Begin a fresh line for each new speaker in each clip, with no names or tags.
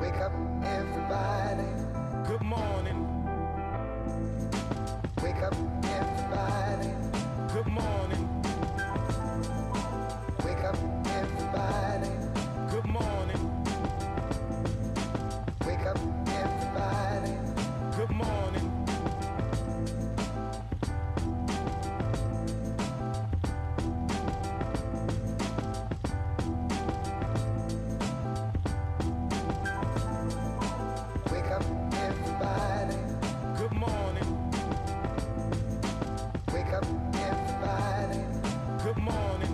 Wake up, everybody. Good morning. Wake up, everybody. Good morning. Wake up, everybody. Good morning. Wake up, everybody. Good morning. Wake up, everybody. Good morning. Wake up, everybody. Good morning.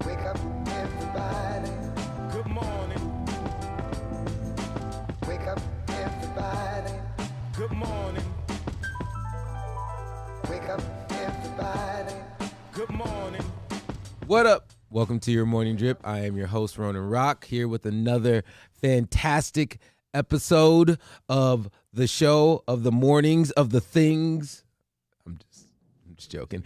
Wake up, everybody. Good morning. Wake up, everybody. Good morning. Wake up, everybody. Good morning.
What up? Welcome to your morning drip. I am your host, Ronan Rock, here with another fantastic episode of the show, of the mornings, of the things. I'm just joking.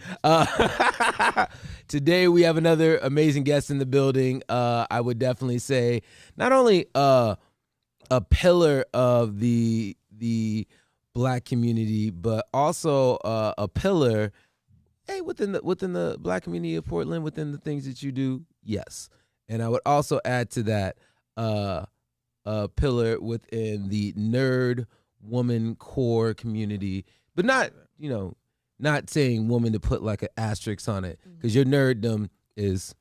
Today we have another amazing guest in the building. I would definitely say not only a pillar of the Black community, but also a pillar. Hey, within the Black community of Portland, within the things that you do, yes. And I would also add to that a pillar within the nerd woman core community, but not saying woman to put like an asterisk on it, because your nerddom is.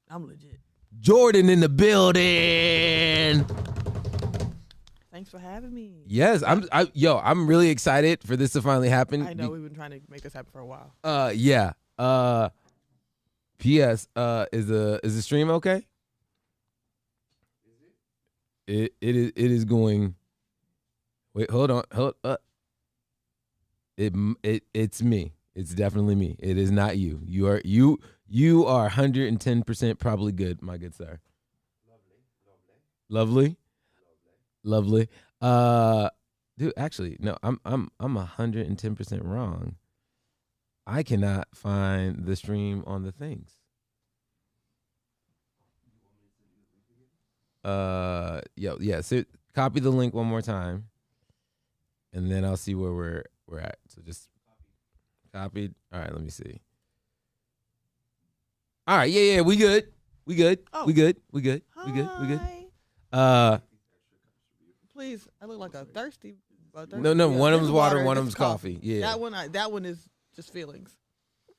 I'm legit.
Jordan in the building.
Thanks for having me.
Yes, I'm really excited for this to finally happen.
I know we've been trying to make this happen for a while.
Yeah. P.S. Is the stream okay? It is going. Wait, hold on. It's me. It's definitely me. It is not you. You are 110% probably good, my good sir. Lovely. Dude, actually, no, I'm 110% wrong. I cannot find the stream on the things. So copy the link one more time, and then I'll see where we're at. So just copied. All right, let me see. All right, yeah, we good. We good.
Hi. Please, I look like a thirsty.
No, one of them's water, one of them's coffee. Yeah,
that one is just feelings.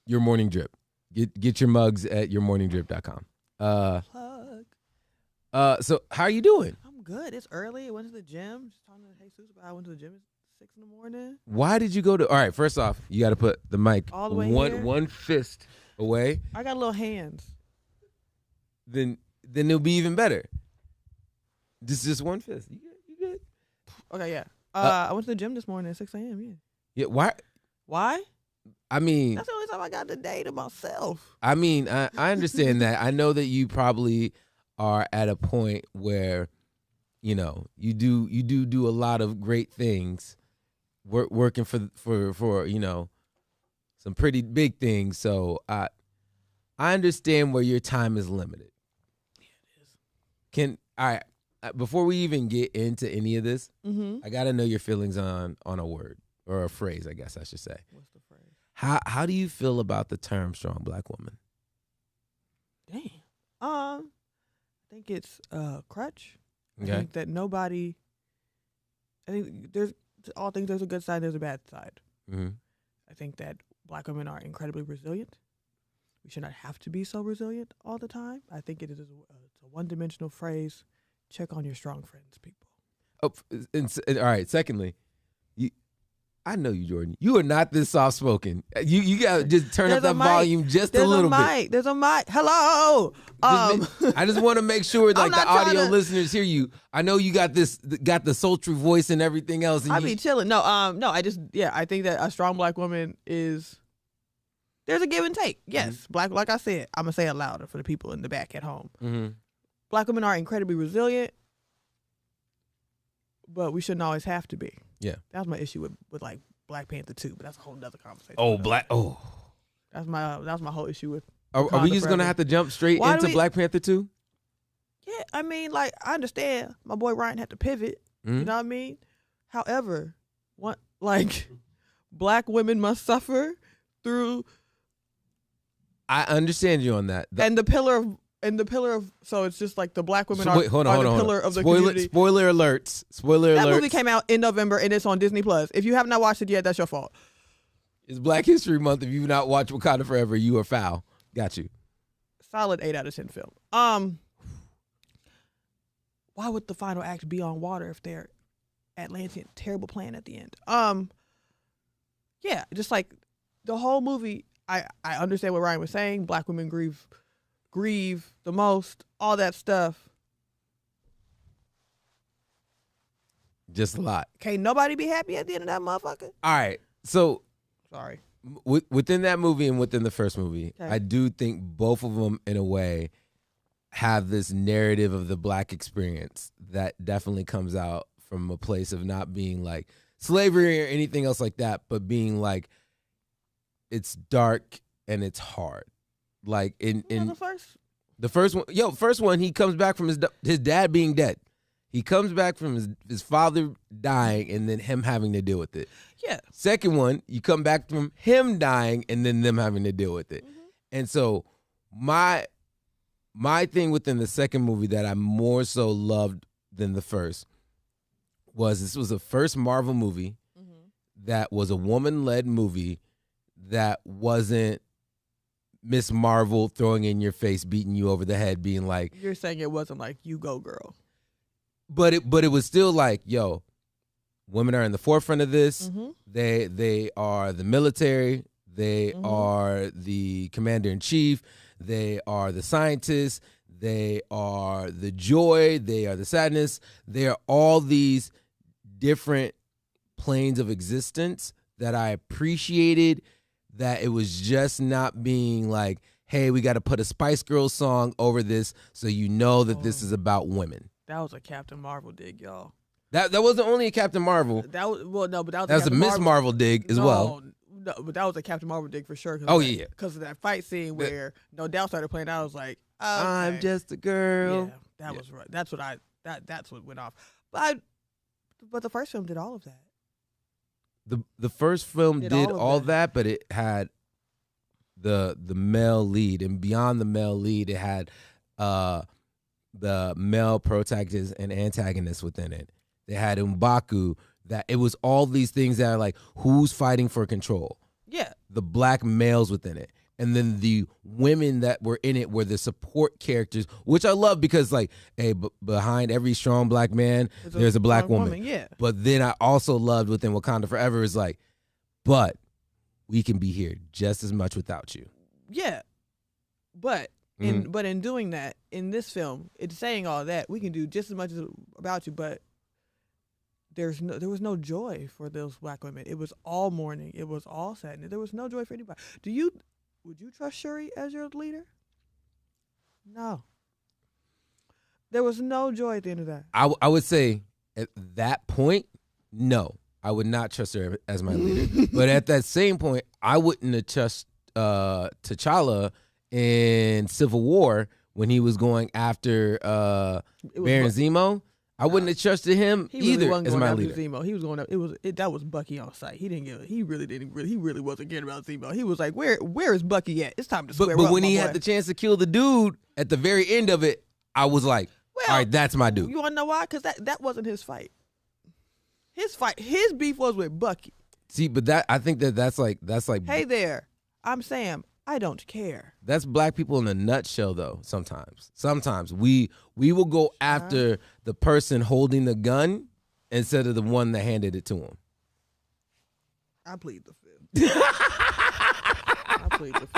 Your morning drip. Get your mugs at yourmorningdrip.com.
Plug.
So how are you doing?
I'm good. It's early. I went to the gym. Just talking to Jesus about I went to the gym at 6 in the morning.
Why did you go to? All right, first off, you got to put the mic
all the way here?
one fist away.
I got little hands.
Then it'll be even better. Just one fist. You good?
Okay, yeah. I went to the gym this morning at 6 a.m. Yeah.
Yeah. Why?
Why?
I mean,
that's the only time I got the day to myself.
I mean, I understand that. I know that you probably are at a point where, you do a lot of great things, working for some pretty big things. So I understand where your time is limited. Yeah, it is. All right. Before we even get into any of this, I got to know your feelings on a word or a phrase, I guess I should say.
What's the phrase?
How do you feel about the term strong Black woman?
Damn. I think it's a crutch.
Okay.
I think that there's all things, there's a good side, there's a bad side.
Mm-hmm.
I think that Black women are incredibly resilient. We should not have to be so resilient all the time. I think it is it's a one-dimensional phrase. Check on your strong friends, people.
Oh, and all right. Secondly, I know you, Jordan. You are not this soft-spoken. You got to just turn up that volume just a little bit.
There's a mic. Hello.
I just want to make sure like the audio listeners hear you. I know you got the sultry voice and everything else. And
I be chilling. No, I think that a strong Black woman is, there's a give and take. Yes. Mm-hmm. Black, like I said, I'm going to say it louder for the people in the back at home.
Mm-hmm.
Black women are incredibly resilient, but we shouldn't always have to be.
Yeah.
That was my issue with like Black Panther 2, but that's a whole nother conversation.
Oh, Black. Oh.
That was my whole issue with
Are we just gonna have to jump straight into Black Panther 2?
Yeah, I mean, like, I understand my boy Ryan had to pivot. You know what I mean? However, Black women must suffer through.
I understand you on that.
And the pillar of so it's just like the Black women are the pillar of the community.
Spoiler alerts. That
movie came out in November and it's on Disney Plus. If you have not watched it yet, that's your fault.
It's Black History Month. If you've not watched Wakanda Forever, you are foul. Got you.
Solid 8 out of 10 film. Why would the final act be on water if they're Atlantean? Terrible plan at the end. Yeah, just like the whole movie. I understand what Ryan was saying. Black women grieve the most. All that stuff.
Just a lot.
Can't nobody be happy at the end of that motherfucker?
All right. So
sorry.
Within that movie and within the first movie, okay. I do think both of them, in a way, have this narrative of the Black experience that definitely comes out from a place of not being like slavery or anything else like that, but being like, it's dark and it's hard. Like in the first one, he comes back from his dad being dead. He comes back from his father dying and then him having to deal with it.
Yeah.
Second one, you come back from him dying and then them having to deal with it. Mm-hmm. And so my thing within the second movie that I more so loved than the first was this was the first Marvel movie that was a woman-led movie that wasn't Miss Marvel throwing in your face, beating you over the head, being like...
You're saying it wasn't like, you go, girl.
But it was still like, yo, women are in the forefront of this. Mm-hmm. They are the military. They are the commander-in-chief. They are the scientists. They are the joy. They are the sadness. They are all these different planes of existence that I appreciated, that it was just not being like, hey, we got to put a Spice Girls song over this so you know that this is about women.
That was a Captain Marvel dig, y'all.
That wasn't only a Captain Marvel.
That was
a Miss Marvel dig as well.
No, but that was a Captain Marvel dig for sure.
Yeah.
Because of that fight scene where No Doubt started playing, I was like, okay.
I'm just a girl.
Yeah, that was right. That's what went off. But the first film did all of that.
The first film did all that, but it had the male lead, and beyond the male lead, it had the male protagonist and antagonist within it. They had M'Baku. That it was all these things that are like, who's fighting for control?
Yeah.
The Black males within it. And then the women that were in it were the support characters, which I love because, like, hey, behind every strong Black man, there's a Black woman.
Yeah.
But then I also loved within Wakanda Forever is like, but we can be here just as much without you.
Yeah. But in doing that, in this film, it's saying all that, we can do just as much about you, but there was no joy for those Black women. It was all mourning. It was all sadness. There was no joy for anybody. Would you trust Shuri as your leader? No. There was no joy at the end of that.
I would say at that point, no. I would not trust her as my leader. But at that same point, I wouldn't have trust T'Challa in Civil War when he was going after Baron Zemo. I wouldn't have trusted him either as my leader.
Zemo. He was going up. That was Bucky on site. He really wasn't caring about Zemo. He was like, where is Bucky at? It's time to square up.
But when he had the chance to kill the dude at the very end of it, I was like, all right, that's my dude.
You want to know why? Because that wasn't his fight. His beef was with Bucky.
See, but I think that's like.
Hey there, I'm Sam. I don't care.
That's Black people in a nutshell, though. Sometimes we will go after the person holding the gun instead of the one that handed it to him.
I plead the fifth.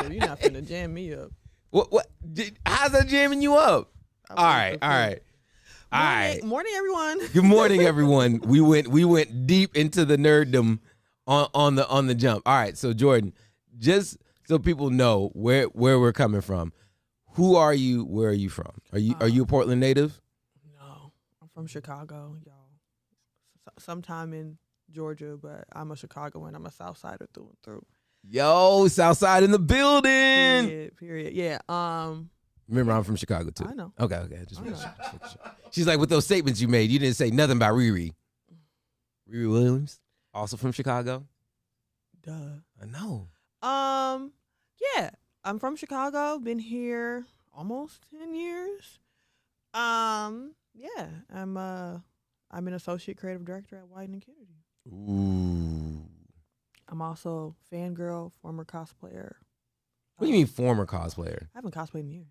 You're not finna jam me up.
What? How's that jamming you up? All right.
Morning, everyone.
Good morning, everyone. We went deep into the nerddom on the jump. All right, so Jordan, just so people know where we're coming from. Who are you? Where are you from? Are you a Portland native?
No, I'm from Chicago, y'all. Sometime in Georgia, but I'm a Chicagoan. I'm a Southsider through and through.
Yo, Southside in the building.
Period. Yeah.
Remember, I'm from Chicago too.
I know.
Okay. Just making sure. She's like, with those statements you made, you didn't say nothing about Riri. Riri Williams, also from Chicago.
Duh.
I know.
Yeah. I'm from Chicago. Been here almost 10 years. Yeah. I'm an associate creative director at White and Kennedy.
Ooh.
I'm also fangirl, former cosplayer.
What do you mean former cosplayer?
I haven't cosplayed in years.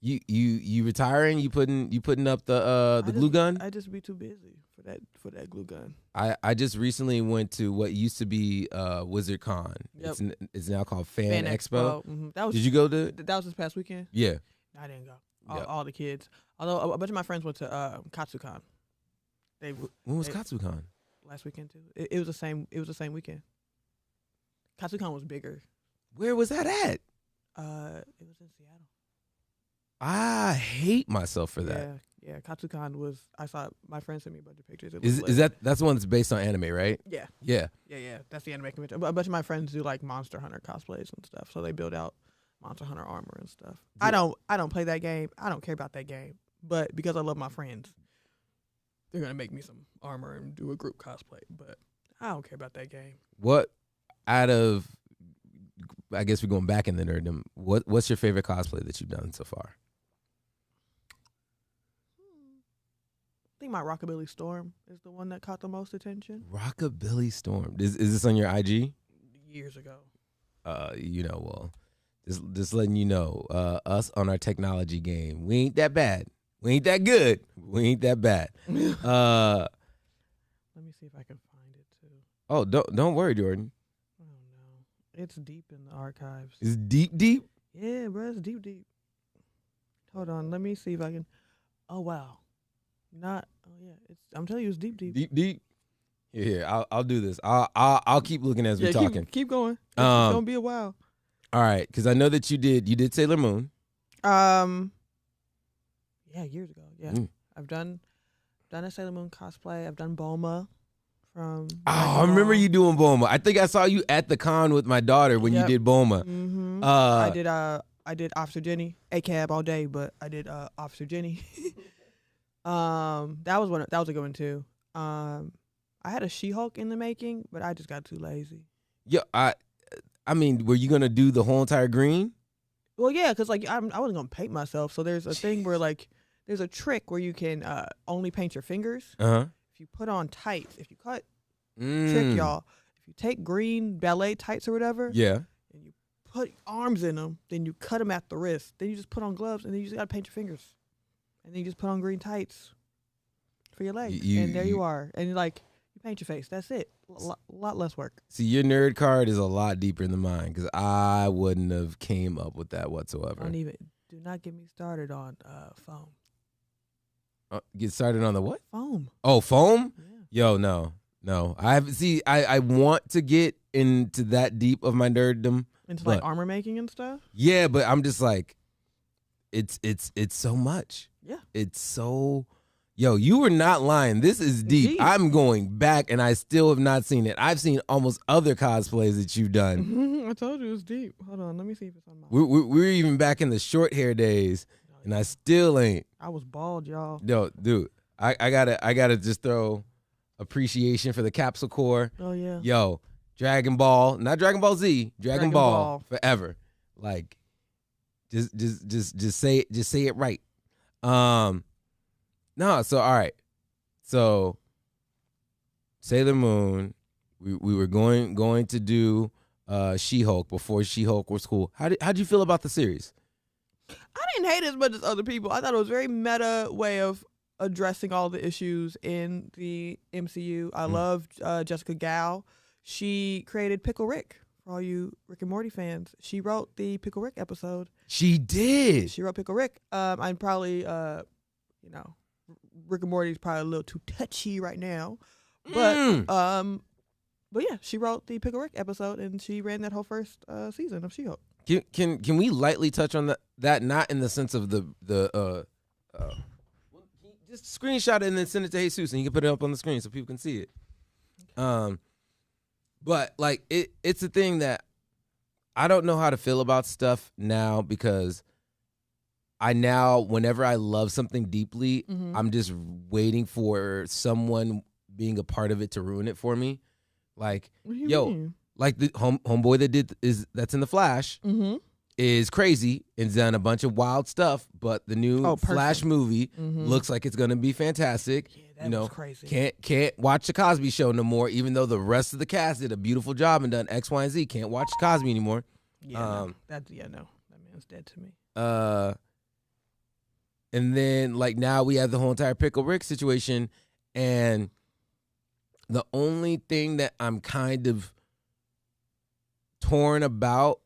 You retiring? You putting up the glue gun?
I just be too busy for that glue gun.
I just recently went to what used to be Wizard Con.
Yep.
It's now called Fan Expo.
Mm-hmm.
Did you go to?
That was this past weekend.
Yeah.
I didn't go.
Yep.
All the kids. Although a bunch of my friends went to KatsuCon.
When was KatsuCon?
Last weekend too. It was the same. It was the same weekend. KatsuCon was bigger.
Where was that at?
It was in Seattle.
I hate myself for that.
Yeah. KatsuCon was. I saw my friend sent me a bunch of pictures.
Is that's the one that's based on anime, right?
Yeah.
Yeah.
That's the anime convention. A bunch of my friends do like Monster Hunter cosplays and stuff, so they build out Monster Hunter armor and stuff. I don't play that game. I don't care about that game, but because I love my friends, they're gonna make me some armor and do a group cosplay. But I don't care about that game.
What out of? I guess we're going back in the nerddom. What's your favorite cosplay that you've done so far?
I think my Rockabilly Storm is the one that caught the most attention.
Rockabilly Storm. Is this on your IG?
Years ago.
Well, just letting you know, us on our technology game, we ain't that bad. We ain't that good. We ain't that bad.
Let me see if I can find it too.
Oh, don't worry, Jordan.
Oh no, it's deep in the archives.
It's deep.
Yeah, bro, it's deep. Hold on, let me see if I can. Oh wow, I'm telling you, it's deep.
Deep. Yeah, I'll do this. I'll keep looking as we're talking.
Keep going. It's gonna be a while.
All right, because I know that you did Sailor Moon.
Yeah, years ago. Yeah, I've done a Sailor Moon cosplay. I've done Bulma from.
I remember you doing Bulma. I think I saw you at the con with my daughter when you did Bulma.
Mm-hmm. I did Officer Jenny, ACAB all day, but I did Officer Jenny. That was a good one too. I had a She-Hulk in the making, but I just got too lazy.
Yeah, I mean, were you gonna do the whole entire green?
Well, yeah, because like I wasn't gonna paint myself. So there's a thing where like there's a trick where you can only paint your fingers. If you put on tights, if you cut trick y'all, if you take green ballet tights or whatever, and you put arms in them, then you cut them at the wrist. Then you just put on gloves, and then you just gotta paint your fingers, and then you just put on green tights for your legs, and there you are, and you're like. Paint your face. That's it. A lot less work.
See, your nerd card is a lot deeper than mine because I wouldn't have came up with that whatsoever.
Do not get me started on foam.
Get started on the what?
Foam.
Oh, foam?
Yeah.
Yo, no. I want to get into that deep of my nerddom.
Into like armor making and stuff?
Yeah, but I'm just like, it's so much.
Yeah.
It's so. Yo, you were not lying. This is deep. I'm going back, and I still have not seen it. I've seen almost other cosplays that you've done.
I told you it was deep. Hold on, let me see if it's on my.
We were even back in the short hair days, and I still ain't.
I was bald, y'all.
Yo, dude, I gotta just throw appreciation for the Capsule Corps.
Oh yeah.
Yo, Dragon Ball, not Dragon Ball Z, Dragon Ball forever. Like, just say it right. No, so all right. So Sailor Moon, we were going to do She-Hulk before She-Hulk was cool. How'd you feel about the series?
I didn't hate it as much as other people. I thought it was a very meta way of addressing all the issues in the MCU. I loved Jessica Gao. She created Pickle Rick. For all you Rick and Morty fans, she wrote the Pickle Rick episode.
She did.
She wrote Pickle Rick. I'm probably Rick and Morty is probably a little too touchy right now, but yeah, she wrote the Pickle Rick episode and she ran that whole first season of She-Hulk.
Can we lightly touch on that? Not in the sense of the just screenshot it and then send it to Jesus and you can put it up on the screen so people can see it. Okay. But like it's a thing that I don't know how to feel about stuff now because whenever I love something deeply, I'm just waiting for someone being a part of it to ruin it for me. Like,
what do you mean?
Like the homeboy that's in the Flash is crazy and done a bunch of wild stuff, but the new Flash movie looks like it's gonna be fantastic.
Yeah, that was crazy.
Can't watch the Cosby Show no more, even though the rest of the cast did a beautiful job and done X, Y, and Z. Can't watch Cosby anymore.
Yeah, no. That man's dead to me.
And then like now we have the whole entire Pickle Rick situation, and the only thing that I'm kind of torn about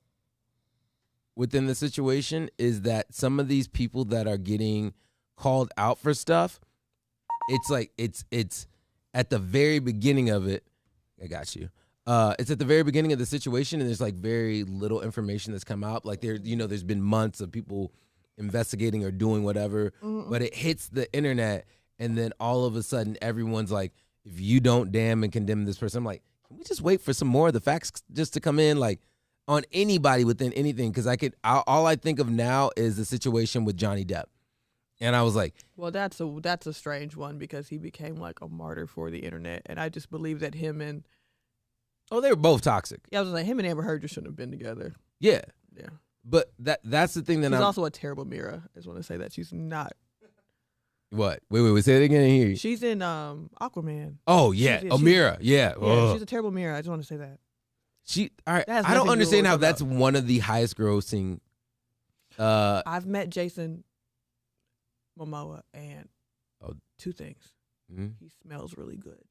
within the situation is that some of these people that are getting called out for stuff, it's like it's at the very beginning of it. I got you. It's at the very beginning of the situation, and there's like very little information that's come out. Like there's been months of people investigating or doing whatever, but it hits the internet, and then all of a sudden everyone's like, if you don't damn and condemn this person, I'm like, can we just wait for some more of the facts just to come in, like on anybody within anything? Because all I think of now is the situation with Johnny Depp, and I was like,
well, that's a strange one because he became like a martyr for the internet, and I just believe that him and
they were both toxic.
Yeah, I was like, him and Amber Heard just shouldn't have been together.
Yeah,
yeah.
But that's the thing that
she's also a terrible mirror. I just want to say that she's not.
What? Wait. Say it again. I hear you.
She's in Aquaman.
Oh yeah, Amira. Yeah.
She's a terrible mirror. I just want to say that.
All right. I don't understand how that's one of the highest grossing.
I've met Jason Momoa, and two things. He smells really good.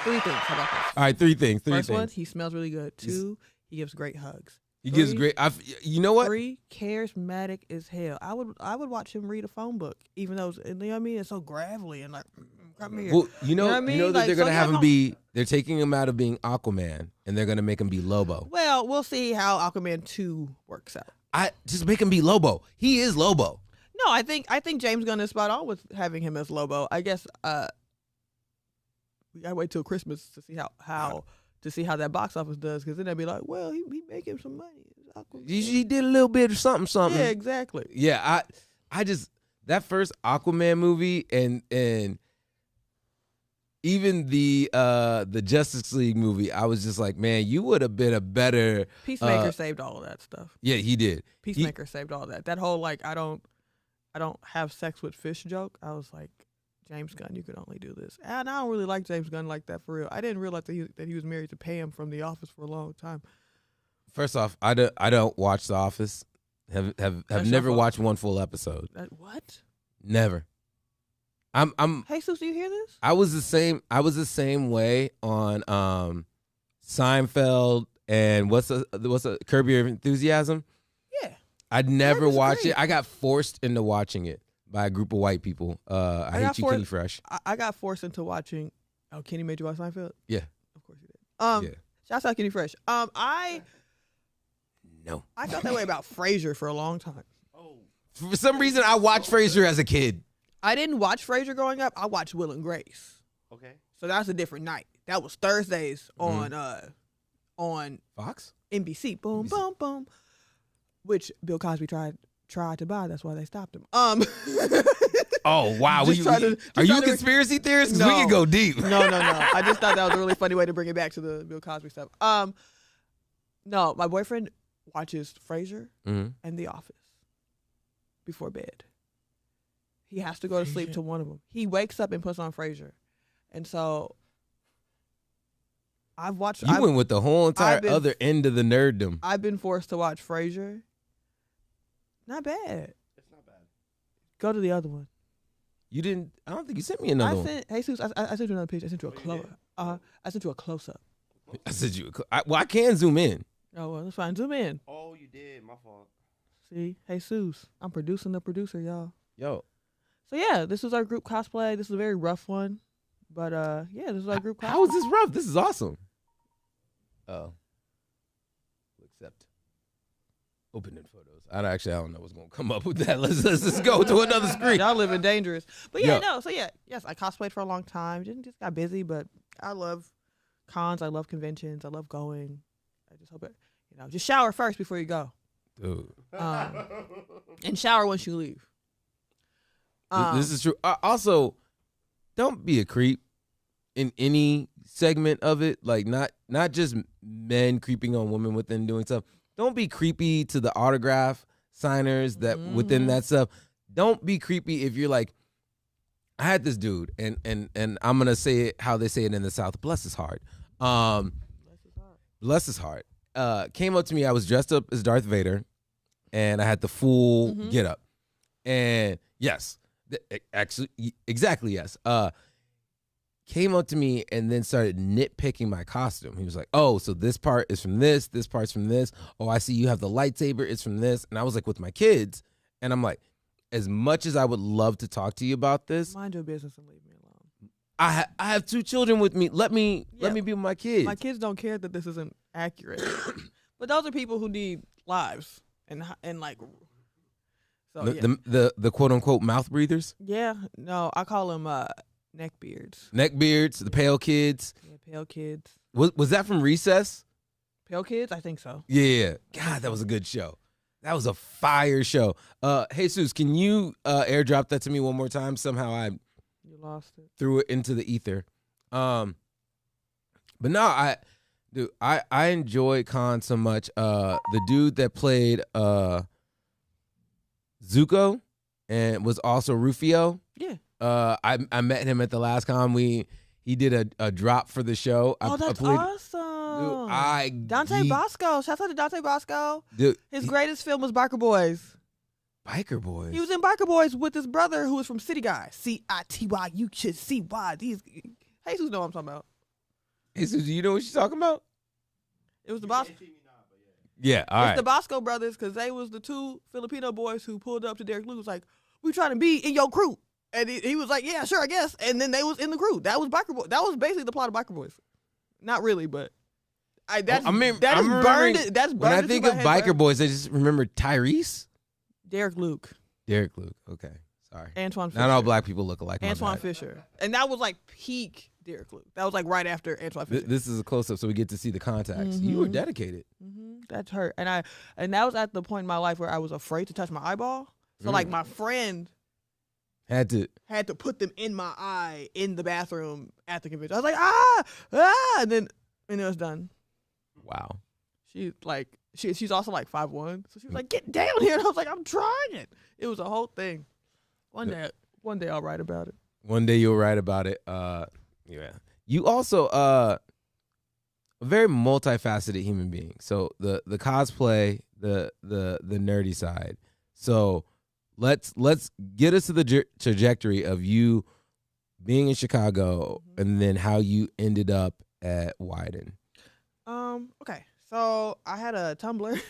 Three things. How about this?
All right, three things.
First one, he smells really good. Two, he gives great hugs.
Gives great. You know what?
3, charismatic as hell. I would watch him read a phone book, even though you know what I mean. It's so gravelly and like, come here.
Well, you know what I mean? You know that
like,
they're gonna have him be. They're taking him out of being Aquaman, and they're gonna make him be Lobo.
Well, we'll see how Aquaman 2 works out.
I just make him be Lobo. He is Lobo.
No, I think James Gunn is spot on with having him as Lobo. I guess we gotta wait till Christmas to see how that box office does, because then they'd be like, well, he making some money.
He did a little bit of something.
Yeah, exactly.
Yeah, I just that first Aquaman movie and even the Justice League movie, I was just like, man, you would have been a better
Peacemaker saved all of that stuff.
Yeah, he did.
Peacemaker saved all that. That whole like I don't have sex with fish joke. I was like, James Gunn, you could only do this. And I don't really like James Gunn like that for real. I didn't realize that he was married to Pam from The Office for a long time.
First off, I don't watch The Office. Have never watched one full episode.
What?
Never. I'm.
Hey, Sus, do you hear this?
I was the same way on Seinfeld and what's a Curb Your Enthusiasm.
Yeah.
I'd never watched it. I got forced into watching it by a group of white people. I Hate You, Kenny Fresh.
I got forced into watching. Oh, Kenny made you watch Seinfeld?
Yeah.
Of course you did.
Yeah.
Shouts out Kenny Fresh.
No.
I felt that way about Frasier for a long time.
Oh. For some reason, I watched Frasier as a kid.
I didn't watch Frasier growing up. I watched Will and Grace.
Okay.
So that's a different night. That was Thursdays on
Fox?
NBC. Boom, boom, boom. Which Bill Cosby tried to buy. That's why they stopped him.
Oh wow! Are you a conspiracy theorist? Because we can go deep.
No. I just thought that was a really funny way to bring it back to the Bill Cosby stuff. No, my boyfriend watches Frasier and The Office before bed. He has to go to sleep to one of them. He wakes up and puts on Frasier, and so I've watched.
You went with the whole entire other end of the nerddom.
I've been forced to watch Frasier. Not bad.
It's not bad.
Go to the other one.
You didn't. I don't think you sent me another one.
Hey, Sus, I sent you another picture. I sent you a close. I sent you a close up.
I said you. I can zoom in.
Oh well, that's fine. Zoom in.
Oh, you did. My fault.
See, hey Sus, I'm producing the producer, y'all.
Yo.
So yeah, this is our group cosplay. This is a very rough one, but yeah, this is our group cosplay.
How is this rough? This is awesome. Oh. Accept. Opening photos. I don't know what's gonna come up with that. Let's just go to another screen.
Y'all living dangerous. But yeah, no. So yeah, yes, I cosplayed for a long time. Just got busy, but I love cons. I love conventions. I love going. I just hope it, just shower first before you go.
Dude.
And shower once you leave.
This is true. Also, don't be a creep in any segment of it. Like not just men creeping on women within doing stuff. Don't be creepy to the autograph signers that within that stuff. Don't be creepy if you're like, I had this dude, and I'm gonna say it how they say it in the South. Bless his heart. Bless his heart. Came up to me. I was dressed up as Darth Vader, and I had the full get up. And yes, actually, exactly yes. Came up to me and then started nitpicking my costume. He was like, "Oh, so this part is from this part's from this. Oh, I see you have the lightsaber. It's from this." And I was like, with my kids, and I'm like, as much as I would love to talk to you about this,
mind your business and leave me alone.
I have 2 children with me. Let me be with my kids.
My kids don't care that this isn't accurate, but those are people who need lives and like. So
the quote unquote mouth breathers.
Yeah, no, I call them neckbeards.
Neckbeards, the pale kids.
Yeah, pale kids.
Was that from Recess?
Pale kids, I think so.
Yeah. God, that was a good show. That was a fire show. Jesus, can you airdrop that to me one more time? Somehow
you lost it.
Threw it into the ether. But no, I enjoy Khan so much. The dude that played Zuko and was also Rufio.
Yeah.
I met him at the last con. He did a drop for the show.
That's awesome.
Dude,
Dante Bosco. Shout out to Dante Bosco.
Dude,
his greatest film was Biker Boys.
Biker Boys.
He was in Biker Boys with his brother who was from City Guy. CITY. You should see why these. Jesus know what I'm talking about.
Jesus, do you know what she's talking about?
It was the Bosco.
Yeah, all right.
It's the Bosco brothers because they was the 2 Filipino boys who pulled up to Derek Luke. Was like, "We trying to be in your crew," and he was like, "Yeah, sure, I guess." And then they was in the crew. That was Biker Boys. That was basically the plot of Biker Boys. Not really, but that's burned. That's burned.
When I think of Biker Boys, I just remember Tyrese.
Derek Luke.
Okay, sorry.
Antoine Fisher.
Not all black people look alike.
Antoine Fisher, and that was like peak Derek Luke. That was like right after Antoine Fisher.
This is a close up, so we get to see the contacts. You were dedicated.
That's hurt, and that was at the point in my life where I was afraid to touch my eyeball. So like my friend had to put them in my eye in the bathroom at the convention. I was like and then it was done.
Wow.
She's also like 5'1", so she was like, "Get down here," and I was like, "I'm trying it." It was a whole thing. One day I'll write about it.
One day you'll write about it. Yeah. You also a very multifaceted human being. So the cosplay, the nerdy side. So let's get us to the trajectory of you being in Chicago and then how you ended up at Wyden.
Okay. So I had a Tumblr.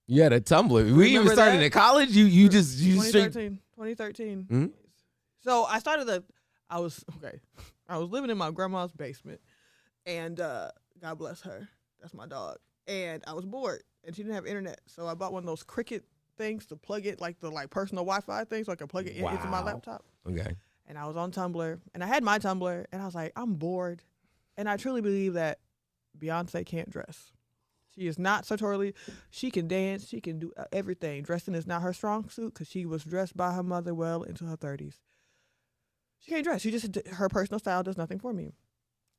You had a Tumblr. We even started at college. You
2013.
Mm-hmm.
So I started I was living in my grandma's basement, and God bless her, that's my dog. And I was bored, and she didn't have internet, so I bought one of those Cricket things to plug it, like the personal Wi-Fi thing, so I could plug it into my laptop.
Okay.
And I was on Tumblr, and I had my Tumblr, and I was like, I'm bored, and I truly believe that Beyonce can't dress. She is not sartorially. She can dance. She can do everything. Dressing is not her strong suit because she was dressed by her mother well into her 30s. She can't dress. Her personal style does nothing for me.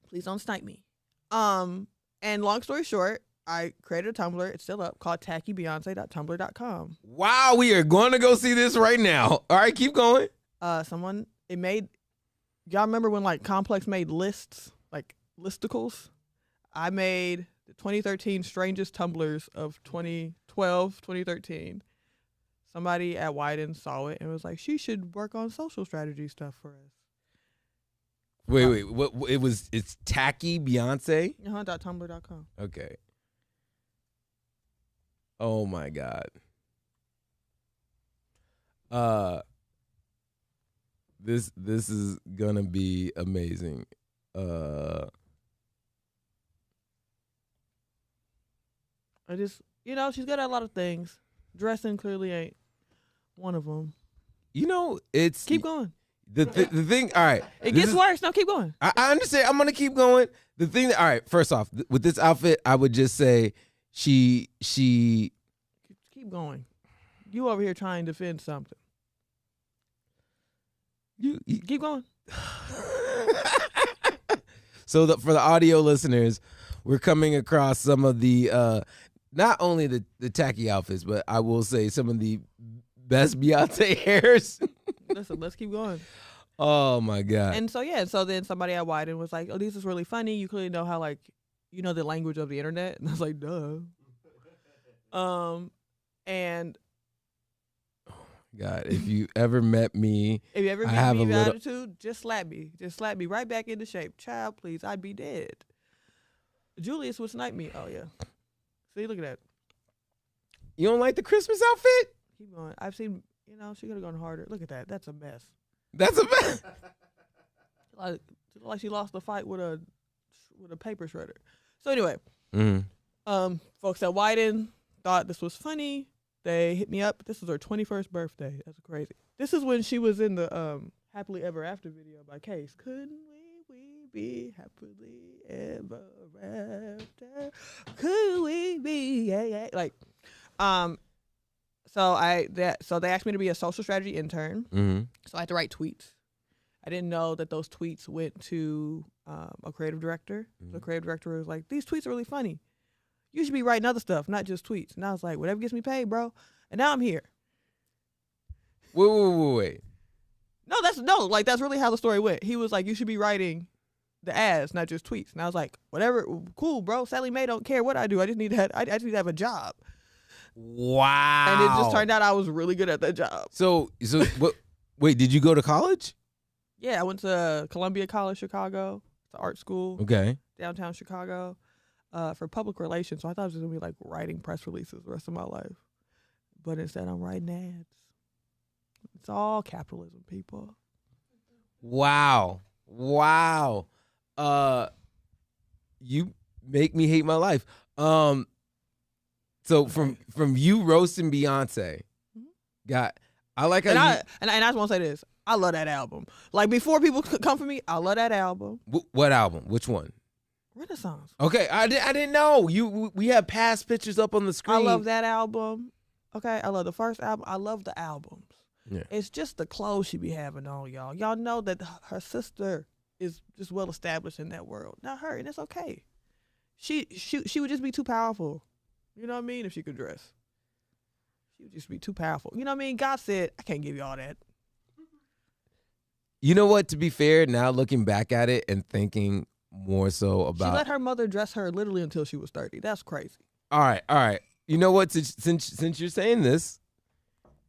Please don't snipe me. And long story short, I created a Tumblr. It's still up, called tackybeyonce.tumblr.com.
Wow, we are going to go see this right now. All right, keep going.
Y'all remember when like Complex made lists, like listicles? I made the 2013 strangest Tumblrs of 2012, 2013. Somebody at Wyden saw it and was like, she should work on social strategy stuff for us.
Wait, what? It's tacky Beyonce?
.tumblr.com.
Okay. Oh my God. This is gonna be amazing.
She's good at a lot of things. Dressing clearly ain't one of them.
It's
keep going.
The thing, all right.
It
this
gets
is-
worse. No, keep going.
I understand. I'm gonna keep going. The thing that, all right. First off, with this outfit, I would just say she.
Keep going. You over here trying to defend something.
You
Keep going.
So for the audio listeners, we're coming across some of the not only the tacky outfits, but I will say some of the best Beyonce hairs.
Listen, let's keep going.
Oh my God.
And so then somebody at Wyden was like, "Oh, this is really funny. You clearly know how the language of the internet." And I was like, "Duh." And
God, if you ever met me,
if you ever
I
give
have
me
a
your
little-
attitude, just slap me. Just slap me right back into shape. Child, please, I'd be dead. Julius would snipe me. Oh yeah. See, look at that.
you don't like the Christmas outfit?
Keep going. I've seen. She could have gone harder. Look at that. That's a mess.
That's a mess.
Like she lost the fight with a paper shredder. So anyway, folks at Wyden thought this was funny. They hit me up. This was her 21st birthday. That's crazy. This is when she was in the Happily Ever After video by Case. Couldn't we be happily ever after? Could we be? Yeah. So they asked me to be a social strategy intern. So I had to write tweets. I didn't know that those tweets went to a creative director. The creative director was like, "These tweets are really funny. You should be writing other stuff, not just tweets." And I was like, "Whatever gets me paid, bro." And now I'm here.
Wait.
That's really how the story went. He was like, "You should be writing the ads, not just tweets." And I was like, "Whatever, cool, bro. Sally Mae don't care what I do. I just need to have a job."
Wow.
And it just turned out I was really good at that job.
So what? Wait, did you go to college?
Yeah, I went to Columbia College Chicago, the art school,
Okay.
downtown Chicago, for public relations. So I thought I was just gonna be like writing press releases the rest of my life, but instead I'm writing ads. It's all capitalism, people.
Wow. You make me hate my life. So from you roasting Beyonce, I like how
And I just want to say this. I love that album. Like, before people come for me, I love that album.
what album? Which one?
Renaissance.
Okay, I didn't know. We have past pictures up on the screen.
I love that album. Okay, I love the first album. I love the albums.
Yeah.
It's just the clothes she be having on, y'all. Y'all know that her sister is just well established in that world. Not her, and it's okay. She would just be too powerful. You know what I mean? If she could dress, she would just be too powerful. You know what I mean? God said, "I can't give you all that."
You know what? To be fair, now looking back at it and thinking more so about,
She let her mother dress her literally until she was 30. That's crazy.
All right. You know what? Since you're saying this,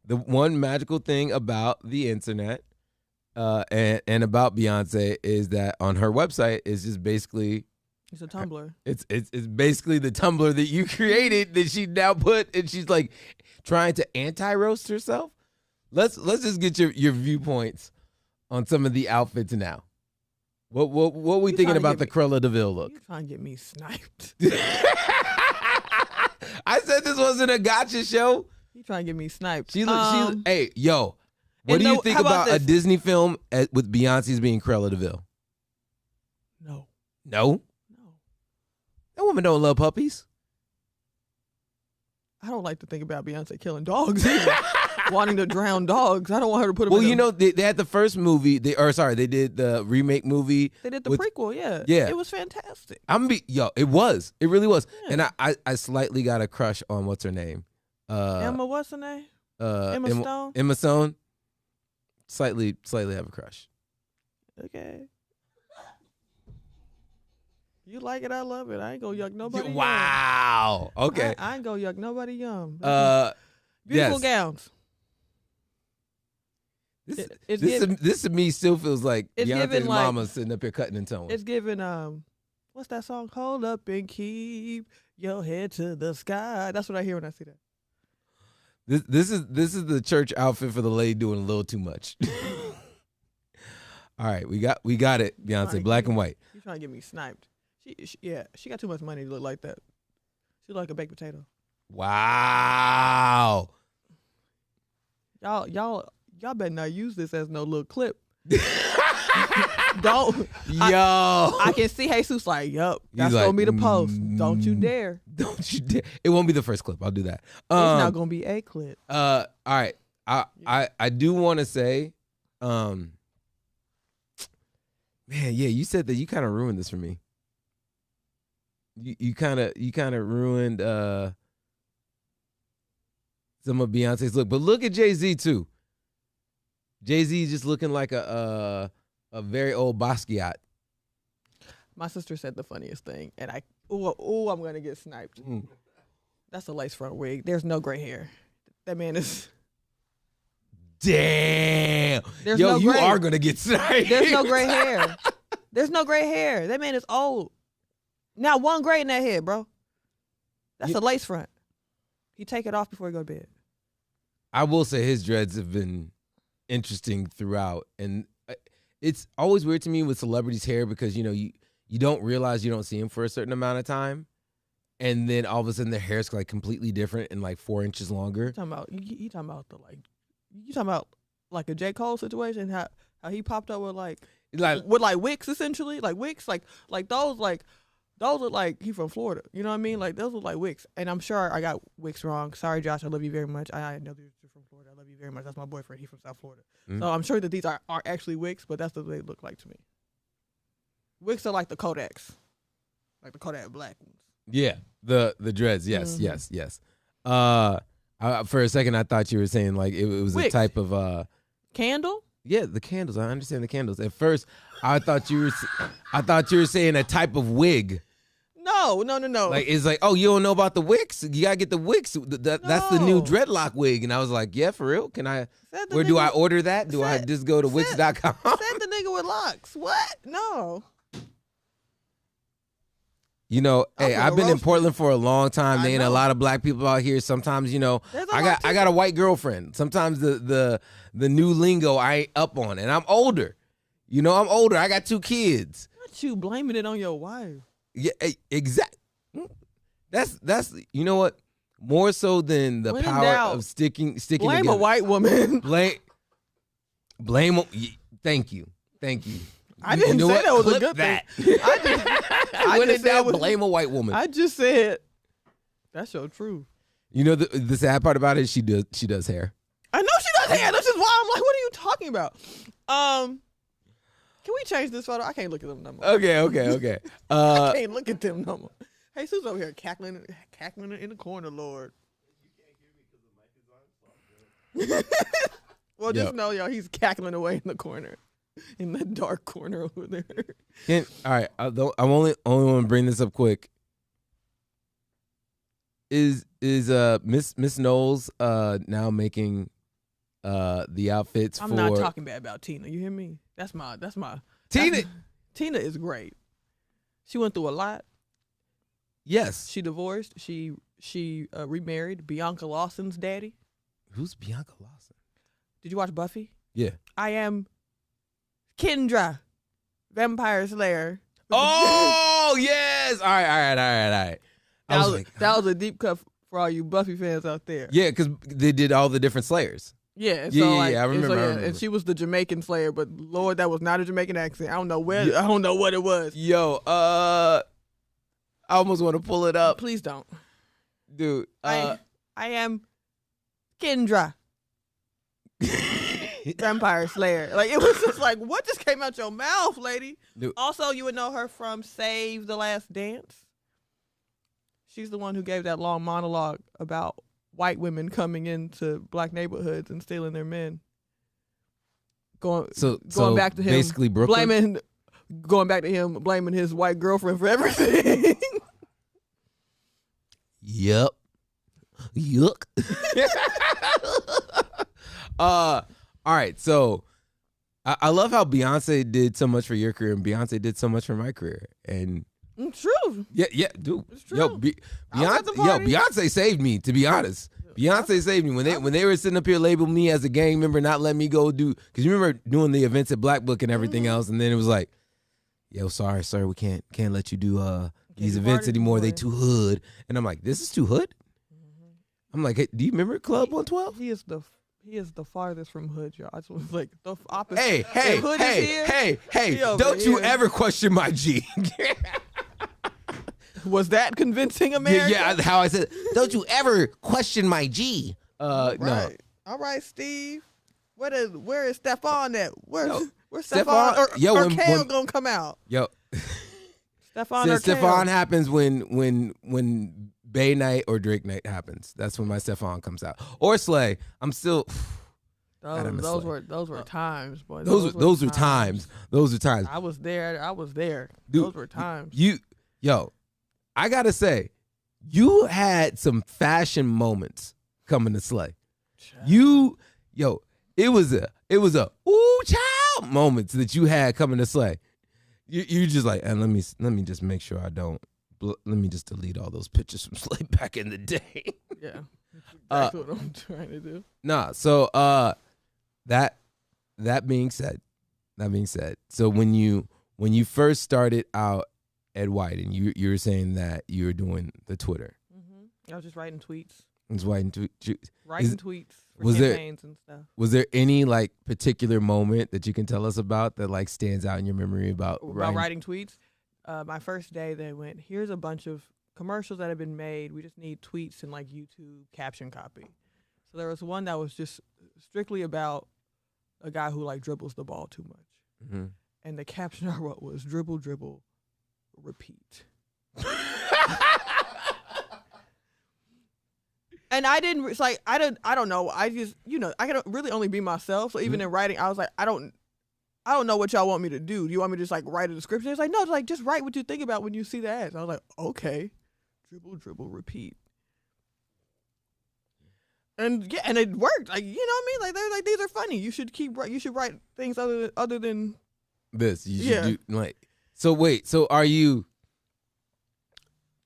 the one magical thing about the internet and about Beyonce is that on her website is just basically
It's a Tumblr.
it's basically the Tumblr that you created that she now put, and she's like trying to anti-roast herself. Let's just get your viewpoints on some of the outfits now. What we
You
thinking
trying to
about
get
the Cruella DeVille look?
You trying to get me sniped?
I said this wasn't a gotcha show.
You trying to get me sniped?
Hey, yo, what
and
do you
no-
think
how about
about a
this?
Disney film with Beyonce's being Cruella DeVille?
No.
No, that woman don't love puppies.
I don't like to think about Beyonce killing dogs either. Wanting to drown dogs. I don't want her to put them
Well,
in
you know, they had the first movie. They did the remake movie.
They did the
with-
prequel, yeah.
Yeah.
It was fantastic.
It really was.
Yeah.
And I slightly got a crush on what's her name?
Emma, what's her name? Emma Stone?
Emma Stone. Slightly have a crush.
Okay. You like it, I love it. I ain't gonna yuck nobody.
Wow.
Yum.
Okay.
I ain't gonna yuck nobody yum.
yes.
Beautiful gowns.
This to me still feels like
it's
Beyonce's
giving, like-
mama sitting up here cutting and towing.
It's giving what's that song? Hold up and keep your head to the sky. That's what I hear when I see that.
This is the church outfit for the lady doing a little too much. All right, we got it, Beyonce, black and white.
You trying to get me sniped? She got too much money to look like that. She look like a baked potato.
Wow.
Y'all better not use this as no little clip. Don't.
Yo.
I can see Jesus like, yup, that's
He's like,
gonna be the post. Don't you dare.
Don't you dare. It won't be the first clip. I'll do that.
It's not gonna be a clip.
All right. I do want to say, man, yeah, you said that you kind of ruined this for me. You kind of ruined some of Beyonce's look, but look at Jay-Z too. Jay-Z just looking like a very old Basquiat.
My sister said the funniest thing, and I'm gonna get sniped. That's a lace front wig. There's no gray hair. That man is.
Damn.
There's
Yo,
no
you
gray.
are gonna get sniped.
There's no gray hair. There's no gray hair. That man is old. Not one gray in that head, bro. That's a lace front. He take it off before he go to bed.
I will say his dreads have been interesting throughout, and it's always weird to me with celebrities' hair because you don't realize you don't see them for a certain amount of time, and then all of a sudden their hair's like completely different and like 4 inches longer.
You talking about you talking about like a J. Cole situation, how he popped up with Wicks, essentially, like Wicks, like those look like he from Florida. You know what I mean? Like those look like Wicks. And I'm sure I got Wicks wrong. Sorry, Josh. I love you very much. I know you're from Florida. I love you very much. That's my boyfriend. He's from South Florida. So I'm sure that these are actually Wicks, but that's what they look like to me. Wicks are like the Kodaks, like the Kodak black ones.
Yeah, the dreads. Yes, yes. For a second, I thought you were saying like it was
Wicks.
a type of
Candle.
Yeah, the candles. I understand the candles. At first, I thought you were saying a type of wig.
No.
Like it's like, oh, you don't know about the Wicks? You gotta get the Wicks. That's the new dreadlock wig. And I was like, yeah, for real? Can I? Where do I order that? Do I just go to Wix.com?
Said the nigga with locks. What? No.
You know, hey, I've been in Portland for a long time. There ain't a
know.
lot of black people out here. Sometimes,
There's a
I
lot
got a white girlfriend. Sometimes the new lingo I ain't up on, and I'm older. I'm older. I got 2 kids.
Not you blaming it on your wife.
Yeah, exactly. That's you know what? More so than the
When in
power
doubt,
of sticking
Blame
together.
a white woman.
Blame. Thank you.
I didn't say that was a good
thing.
thing. I
When in
just said
doubt, blame a white woman.
I just said that's your truth.
The sad part about it, she does hair.
I know she does hair. This is why I'm like, what are you talking about? Can we change this photo? I can't look at them no more.
Okay.
I can't look at them no more. Hey, Sue's over here cackling in the corner, Lord. Well, just know, y'all, he's cackling away in the corner, in the dark corner over there.
All right, I only want to bring this up quick. Is Miss Knowles now making the outfits
I'm
for?
not talking bad about Tina. You hear me? That's my
Tina.
Tina is great. She went through a lot.
Yes.
She divorced. She remarried Bianca Lawson's daddy.
Who's Bianca Lawson?
Did you watch Buffy?
Yeah.
I am Kendra, Vampire Slayer.
Oh yes. All right.
That was a deep cut for all you Buffy fans out there.
Yeah, because they did all the different Slayers.
Yeah,
Yeah, I remember.
And she was the Jamaican Slayer, but Lord, that was not a Jamaican accent. I don't know what it was.
Yo, I almost want to pull it up.
Please don't,
Dude.
I am Kendra, Vampire Slayer. Like, it was just like, what just came out your mouth, lady?
Dude.
Also, you would know her from Save the Last Dance. She's the one who gave that long monologue about white women coming into black neighborhoods and stealing their men. Going back to him,
basically Brooklyn.
Going back to him blaming his white girlfriend for everything.
Yuck. All right, so I love how Beyonce did so much for your career and Beyonce did so much for my career. And
It's true.
yeah, dude.
It's true.
Yo,
I was at the party.
Beyonce saved me, to be honest. Beyonce saved me when they were sitting up here labeling me as a gang member, not letting me go do, because you remember doing the events at Black Book and everything else, and then it was like, yo, sorry, sir, we can't let you do these events anymore. They too hood. And I'm like, this is too hood? I'm like, hey, do you remember Club 112?
He is He is the farthest from hood, y'all. I just was like the opposite.
Hey,
If hood is here, he over
don't you
here.
ever question my G.
Was that convincing, America?
yeah, how I said, don't you ever question my G. No.
Right. All right, Steve. Where is Stefan at? Where's
Stephon-
Stefan
yo,
or
when-
Kale
when-
gonna come out?
Yo,
Stefan or
Stephon
Kale?
happens when Bay Night or Drake Night happens. That's when my Stephon comes out. Or Slay. I'm still. God, I miss
Those
Slay.
were times, boy.
Those were times. Those were times.
I was there.
Dude,
Those were times.
Yo, I gotta say, you had some fashion moments coming to Slay. It was a ooh child moments that you had coming to Slay. You just like, and let me just make sure I don't. Let me just delete all those pictures from Slay back in the day.
Yeah, that's what I'm trying to do.
Nah, so that being said, so when you first started out at White, and you were saying that you were doing the Twitter.
I was just writing tweets.
Writing
Tweets for
was there-
campaigns and stuff.
Was there any like particular moment that you can tell us about that like stands out in your memory about
writing tweets? My first day, they went, here's a bunch of commercials that have been made. We just need tweets and like YouTube caption copy. So there was one that was just strictly about a guy who like dribbles the ball too much.
Mm-hmm.
And the caption I wrote was dribble, dribble, repeat. And I didn't, it's like, I don't know. I just, I can really only be myself. So even in writing, I was like, I don't know what y'all want me to do. Do you want me to just like write a description? It's like, no, it's like just write what you think about when you see the ads. I was like, okay, dribble, dribble, repeat. And yeah, and it worked. Like, you know what I mean? Like they're like, these are funny. You should write things other than
this. You should do like. So wait. So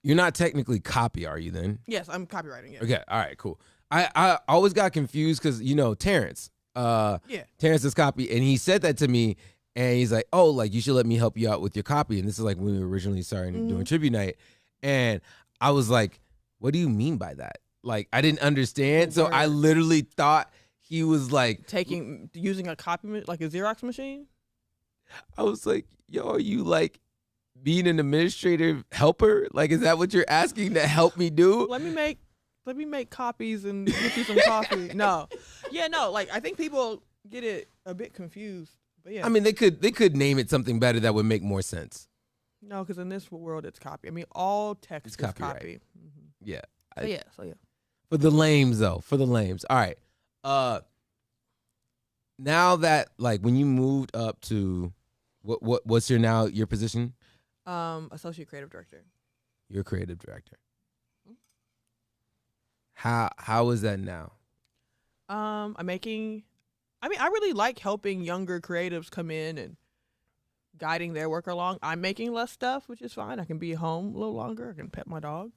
you're not technically copy, are you then?
Yes, I'm copywriting. Yes.
Okay. All right. Cool. I always got confused because Terrence. Terrence is copy, and he said that to me, and he's like, "Oh, like you should let me help you out with your copy." And this is like when we were originally starting doing tribute night, and I was like, "What do you mean by that?" Like I didn't understand, so I literally thought he was like
using a copy like a Xerox machine.
I was like, "Yo, are you like being an administrative helper? Like, is that what you're asking to help me do?"
Let me make copies and get you some coffee. No. Like I think people get it a bit confused. But yeah.
I mean, they could name it something better that would make more sense.
No, because in this world it's copy. I mean, all text is
copyright.
copy.
Yeah.
So yeah.
For the lames though. For the lames. All right. Now that like when you moved up to what's your position?
Associate creative director.
You're a creative director. How is that now?
I really like helping younger creatives come in and guiding their work along. I'm making less stuff, which is fine. I can be home a little longer. I can pet my dog.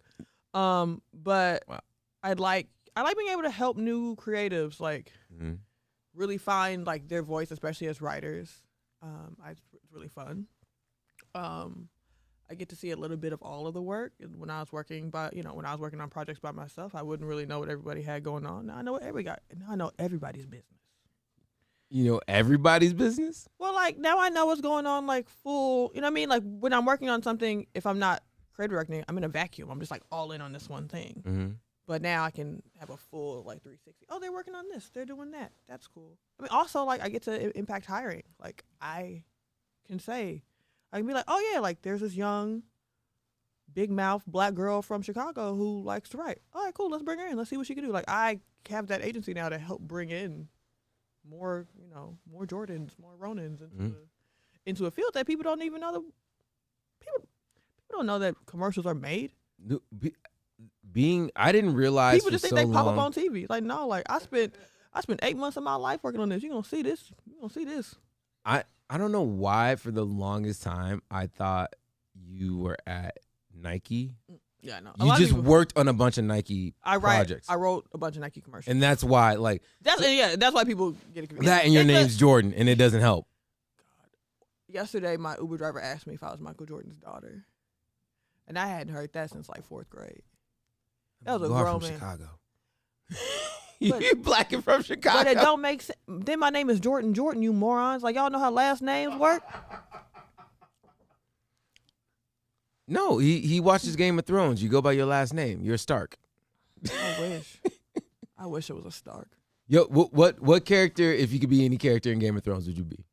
But
wow.
I like being able to help new creatives like really find like their voice, especially as writers. It's really fun. I get to see a little bit of all of the work. When I was working on projects by myself, I wouldn't really know what everybody had going on. Now I know I know everybody's business.
You know everybody's business?
Well, like now I know what's going on, like full. You know what I mean? Like when I'm working on something, if I'm not creative directing, I'm in a vacuum. I'm just like all in on this one thing.
Mm-hmm.
But now I can have a full like 360. Oh, they're working on this. They're doing that. That's cool. I mean, also like I get to impact hiring. Like I can say. I can be like, oh, yeah, like there's this young, big mouth black girl from Chicago who likes to write. All right, cool. Let's bring her in. Let's see what she can do. Like I have that agency now to help bring in more Jordans, more Ronins into a field that people don't even know. People don't know that commercials are made.
I didn't realize
people just think they pop up on TV. Like no, like I spent 8 months of my life working on this. You're gonna see this.
I don't know why for the longest time I thought you were at Nike.
Yeah, no.
You just worked on a bunch of Nike projects.
I wrote a bunch of Nike commercials.
And that's why like
that's why people get confused.
That and your name's Jordan and it doesn't help.
God. Yesterday my Uber driver asked me if I was Michael Jordan's daughter. And I hadn't heard that since like 4th grade. That was a grown man.
Chicago. You black and from Chicago.
But it don't make sense. Then my name is Jordan Jordan, you morons. Like, y'all know how last names work?
No, he watches Game of Thrones. You go by your last name. You're Stark.
I wish. I wish it was a Stark.
Yo, what character, if you could be any character in Game of Thrones, would you be?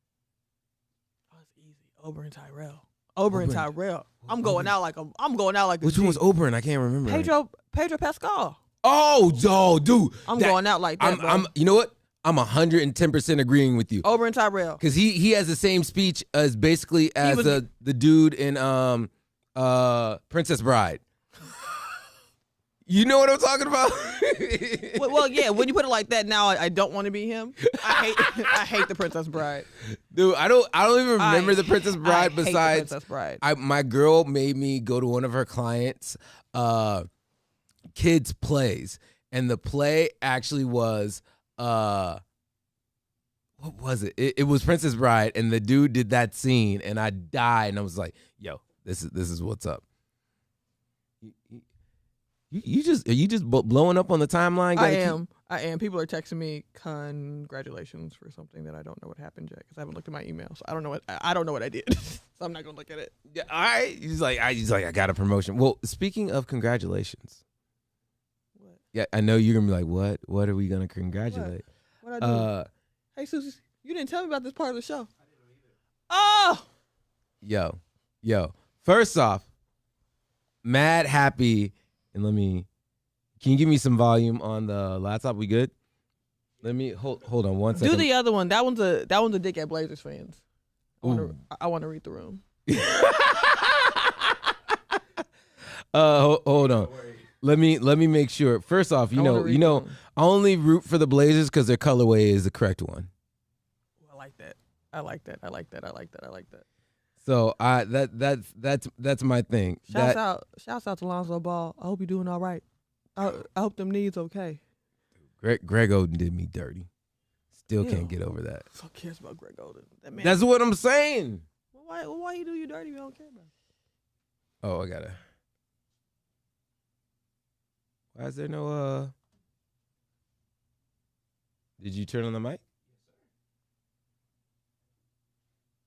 Oh, it's easy. Oberyn Tyrell. Oberyn Tyrell. I'm going out like a
Which one was Oberyn? I can't remember.
Pedro Pascal.
Oh, dude.
I'm going out like that.
I'm you know what? I'm 110% agreeing with you.
Oberyn Tyrell.
Because he has the same speech as basically as the dude in Princess Bride. You know what I'm talking about?
Well, yeah. When you put it like that, now I don't want to be him. I hate the Princess Bride.
Dude, I don't even remember the Princess Bride. Besides,
the Princess Bride.
My girl made me go to one of her clients' kids' plays, and the play actually was what was it? It was Princess Bride, and the dude did that scene, and I died, and I was like, "Yo, this is what's up." Are you just blowing up on the timeline?
I am. People are texting me congratulations for something that I don't know what happened yet because I haven't looked at my email, so I don't know what I did. So I'm not gonna look at it.
Yeah, all right. He's like, I got a promotion. Well, speaking of congratulations,
What?
Yeah, I know you're gonna be like, what? What are we gonna congratulate?
What I do? Hey, Susie, you didn't tell me about this part of the show. Oh,
yo. First off, mad happy. And can you give me some volume on the laptop? We good? Let me hold on one second.
do the other one. That one's a dig at Blazers fans. I want to read the room.
Hold on. Let me make sure. First off, I only root for the Blazers because their colorway is the correct one.
I like that.
So that's my thing.
Shouts out to Lonzo Ball. I hope you're doing all right. I hope them knees okay.
Greg Oden did me dirty. Still can't get over that.
Who cares about Greg Oden? That man.
That's what I'm saying.
Why he do you dirty? You don't care about.
Oh, I gotta. Why is there no? Did you turn on the mic?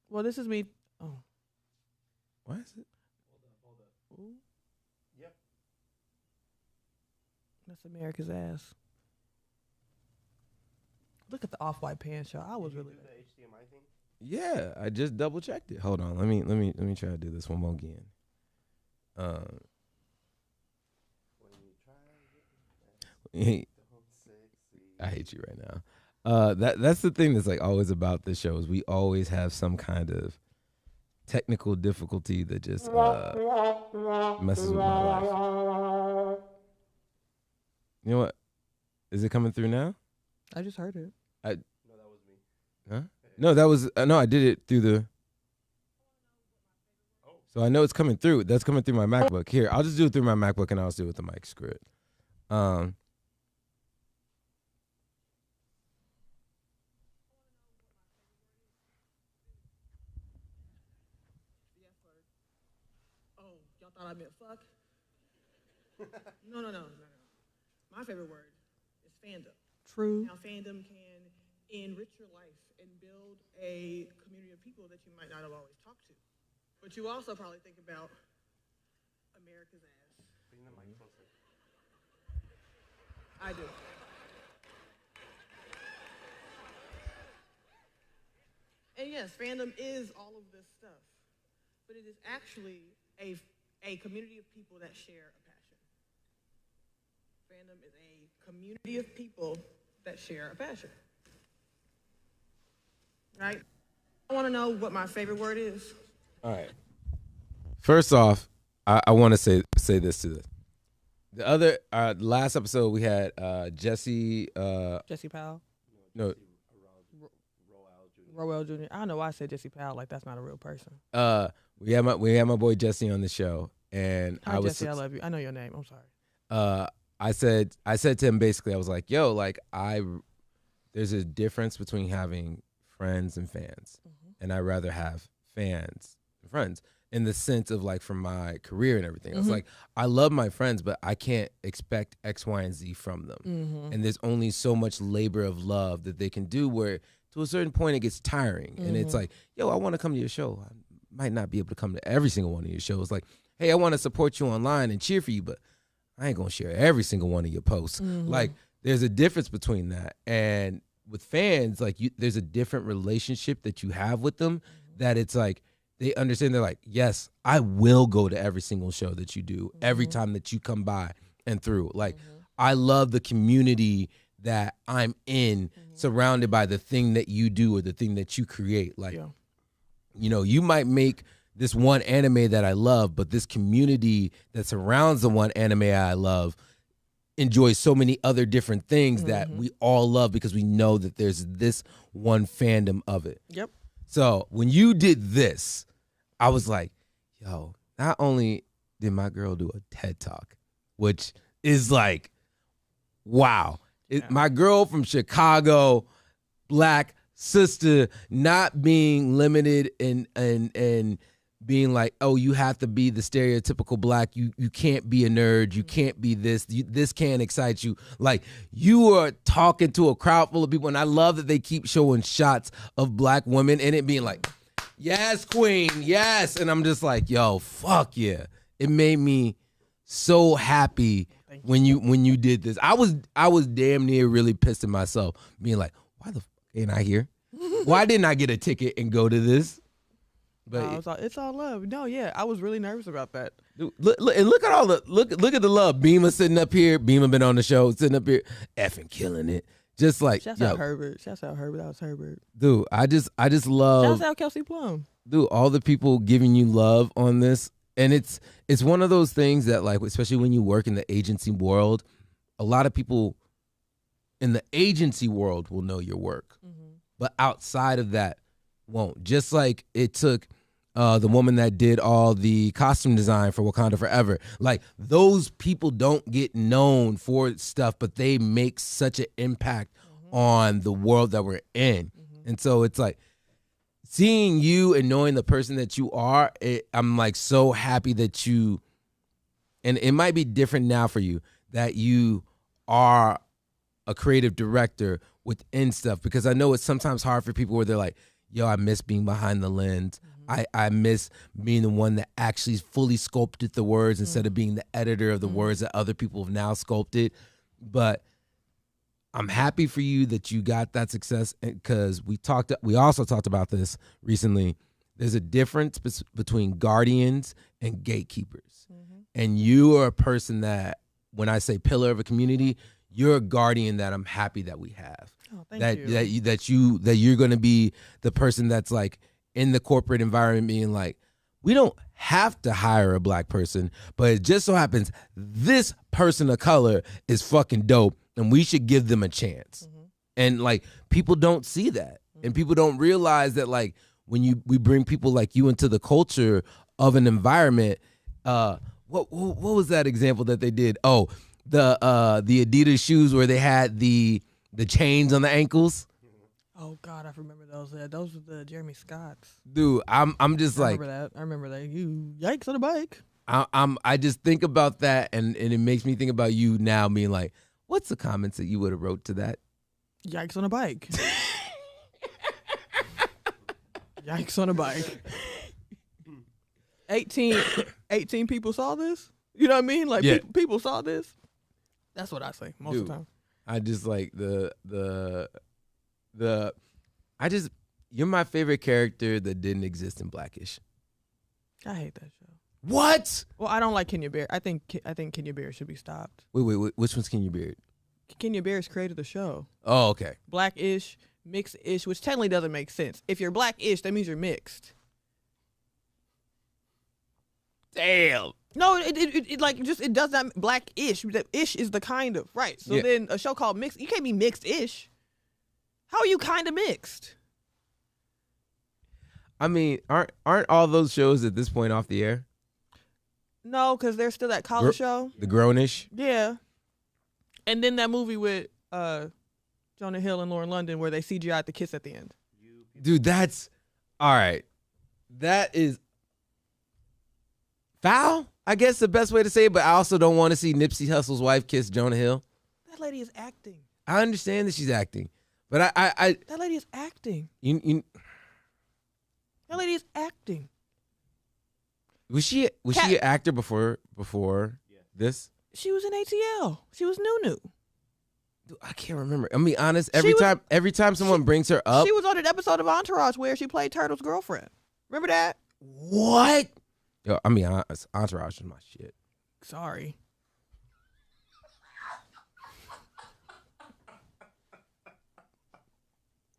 Well, this is me. Oh.
Why is it?
Hold up. Ooh. Yep.
That's America's ass. Look at the off-white pants, y'all. I was really.
The HDMI thing?
Yeah, I just double checked it. Hold on, let me try to do this one more again. I hate you right now. That's the thing that's like always about the shows. We always have some kind of technical difficulty that just messes with my life. You know what? Is it coming through now?
I just heard it.
No, that was me.
Huh? No, that was no. I did it through the. So I know it's coming through. That's coming through my MacBook. Here, I'll just do it through my MacBook, and I'll do it with the mic. Screw it.
Oh, y'all thought I meant fuck? No. My favorite word is fandom. True. Now, fandom can enrich your life and build a community of people that you might not have always talked to. But you also probably think about America's ass.
Bring the mic closer.
I do. And yes, fandom is all of this stuff. But it is actually a community of people that share a passion. Fandom is a community of people that share a passion. Right? I want to know what my favorite word is.
All right. First off, I want to say this to this. The other last episode we had Jesse
Powell.
No.
Roel Jr. I don't know why I said Jesse Powell like that's not a real person.
We had my boy Jesse on the show, and
Hi, Jesse, I love you. I know your name. I'm sorry.
I said to him basically, I was like, yo, like there's a difference between having friends and fans, and I'd rather have fans and friends. in the sense of like from my career and everything. I was like, I love my friends, but I can't expect X, Y, and Z from them. And there's only so much labor of love that they can do where to a certain point it gets tiring. And it's like, yo, I want to come to your show. I might not be able to come to every single one of your shows. Like, hey, I want to support you online and cheer for you, but I ain't gonna share every single one of your posts. Like, there's a difference between that. And with fans, like there's a different relationship that you have with them that it's like they understand. They're like, yes, I will go to every single show that you do, every time that you come by and through. Like, I love the community that I'm in, surrounded by the thing that you do or the thing that you create. Like, you know, you might make this one anime that I love, but this community that surrounds the one anime I love enjoys so many other different things that we all love because we know that there's this one fandom of it.
Yep.
So when you did this, I was like, yo, not only did my girl do a TED Talk, which is like, wow. My girl from Chicago, Black sister, not being limited and being like, oh, you have to be the stereotypical Black. You can't be a nerd. You can't be this. This can't excite you. Like, you are talking to a crowd full of people, and I love that they keep showing shots of Black women and it being like, yes, queen, yes. And I'm just like, yo, fuck yeah. It made me so happy when you did this. I was damn near really pissed at myself, being like, why the fuck ain't I here? Why didn't I get a ticket and go to this? But
it's all love. No, yeah, I was really nervous about that.
Dude, look at all the look at the love. Beamer sitting up here. Beamer been on the show, sitting up here, effing killing it. Just like,
shouts out Herbert. That was Herbert.
Dude, I just love.
Shouts out Kelsey Plum.
Dude, all the people giving you love on this, and it's one of those things that, like, especially when you work in the agency world, a lot of people in the agency world will know your work, but outside of that, won't. Just like it took the woman that did all the costume design for Wakanda Forever. Like, those people don't get known for stuff, but they make such an impact on the world that we're in. And so it's like, seeing you and knowing the person that you are, I'm like so happy that you, and it might be different now for you, that you are a creative director within stuff, because I know it's sometimes hard for people where they're like, yo, I miss being behind the lens. I miss being the one that actually fully sculpted the words instead of being the editor of the words that other people have now sculpted. But I'm happy for you that you got that success, because we also talked about this recently. There's a difference between guardians and gatekeepers. And you are a person that, when I say pillar of a community, you're a guardian that I'm happy that we have.
Oh, thank you.
That you're going to be the person that's like in the corporate environment being like, we don't have to hire a Black person, but it just so happens this person of color is fucking dope and we should give them a chance. And like, people don't see that, and people don't realize that, like, when we bring people like you into the culture of an environment. What was that example that they did? Oh, the Adidas shoes where they had the chains on the ankles.
Oh God, I remember those. Those were the Jeremy Scotts.
Dude, I'm just like,
I remember that. You yikes on a bike.
I just think about that, and it makes me think about you now being like, what's the comments that you would have wrote to that?
Yikes on a bike. Yikes on a bike. 18 people saw this. You know what I mean? Like, people saw this. That's what I say most of the time.
I just like you're my favorite character that didn't exist in Blackish.
I hate that show.
What?
Well, I don't like Kenya Barris. I think Kenya Barris should be stopped.
Wait. Which one's Kenya Barris?
Kenya Barris created the show.
Oh, okay.
Blackish, mixed-ish, which technically doesn't make sense. If you're Blackish, that means you're mixed.
Damn.
No, it does not. Black-ish. The ish is the kind of, right. So then a show called Mixed, you can't be mixed-ish. How are you kind of mixed?
I mean, aren't all those shows at this point off the air?
No, because there's still that college show.
The Grownish?
Yeah. And then that movie with Jonah Hill and Lauren London where they CGI'd the kiss at the end.
Dude, that's all right. That is Foul, I guess the best way to say it, but I also don't want to see Nipsey Hussle's wife kiss Jonah Hill.
That lady is acting.
I understand that she's acting, but I
That lady is acting.
you
That lady is acting.
was she an actor before this?
She was in ATL. She was Nunu.
Dude, I can't remember. I mean, honest, every time someone brings her up,
She was on an episode of Entourage where she played Turtle's girlfriend. Remember that?
what? Yo, I mean, Entourage is my shit.
Sorry.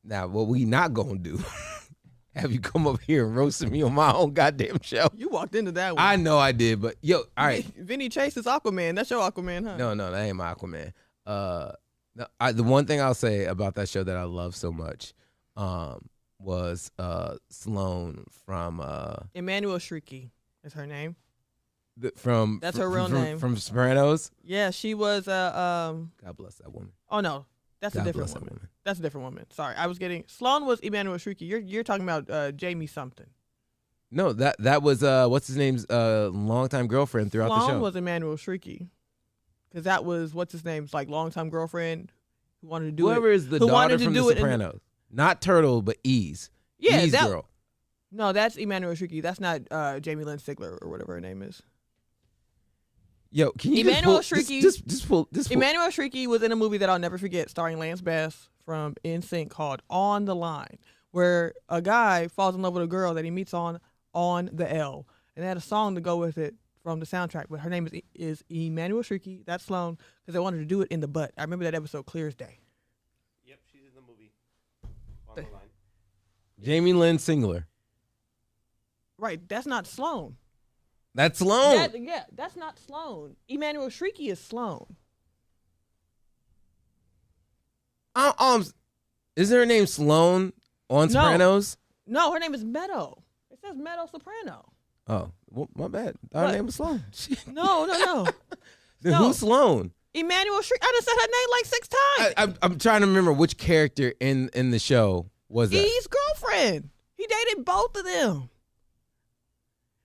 Now, what we not gonna do? Have you come up here and roasted me on my own goddamn show?
You walked into that one.
I know I did, but yo, all right.
Vinny Chase is Aquaman. That's your Aquaman, huh?
No, that ain't my Aquaman. The one thing I'll say about that show that I love so much was Sloane from
Emmanuel Shrieky is her name.
That's
her real name.
From Sopranos.
Yeah, she was
God bless that woman.
Oh no, that's
God
a different
bless that
woman.
woman.
That's a different woman. Sorry, I was getting Sloane was Emmanuel Shrieky. You're talking about Jamie something.
No, that was what's his name's longtime girlfriend throughout the show.
Sloane was Emmanuel Shrieky, because that was what's his name's like longtime girlfriend who wanted to do
Whoever
it.
is the
who
daughter
wanted to
from
do
The
it in-
Sopranos, not Turtle, but Ease.
Yeah,
Ease
that-
girl.
No, that's Emmanuel Shrieky. That's not Jamie Lynn Sigler or whatever her name is.
Yo, can you
Emmanuel
just pull,
Shrieky-
just pull.
Emmanuel Shrieky was in a movie that I'll never forget, starring Lance Bass from NSYNC called On the Line, where a guy falls in love with a girl that he meets on the L, and they had a song to go with it from the soundtrack. But her name is Emmanuel Shrieky. That's Sloane, because they wanted to do it in the butt. I remember that episode clear as day.
Yep, she's in the movie. On the line.
Jamie Lynn Singler.
Right, that's not Sloane.
That's Sloane.
That's not Sloane. Emmanuel Shrieky is Sloane.
Isn't her name Sloane on Sopranos?
No, her name is Meadow. It says Meadow Soprano.
Oh, well, my bad. Her
What?
name was Sloane.
No.
Then
No.
who's Sloane?
Emmanuel Shrieky. I done said her name like 6 times.
I'm trying to remember which character in the show was that.
E's girlfriend. He dated both of them.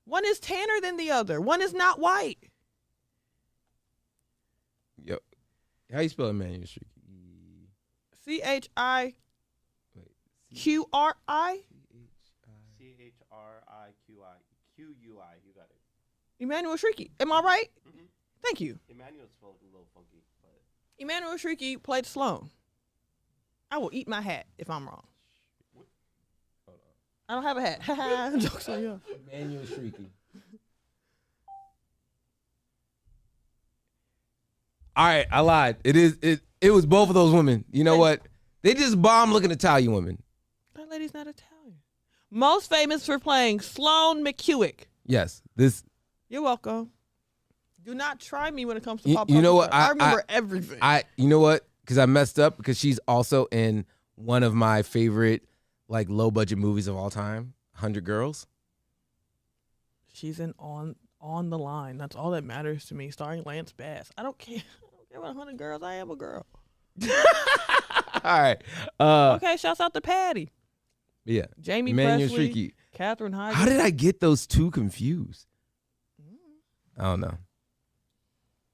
One is tanner than the other. One is not white.
Yo, how you spell Emmanuel Shrieky?
CHIQRI.
CHRIQI. QUI. You got it.
Emmanuel Shrieky. Am I right?
Mm-hmm.
Thank you.
Emmanuel's spelled a little funky, but
Emmanuel Shrieky played Sloane. I will eat my hat if I'm wrong.
Hold on.
I don't have a hat. Jokes on you.
Emmanuel Shrieky. All right, I lied. It was both of those women. You know what? They just bomb-looking Italian women.
That lady's not Italian. Most famous for playing Sloane McHewick.
Yes, this.
You're welcome. Do not try me when it comes to pop
You know
culture.
what?
I remember everything.
You know what? Because I messed up because she's also in one of my favorite like low budget movies of all time, 100 Girls.
She's in on the Line. That's all that matters to me. Starring Lance Bass. I don't care. I don't care about 100 Girls. I am a girl.
All right.
Okay, shouts out to Patty.
Yeah.
Jamie
Emmanuel
Presley.
Shrieky.
Catherine Heigl.
How did I get those two confused? I don't know.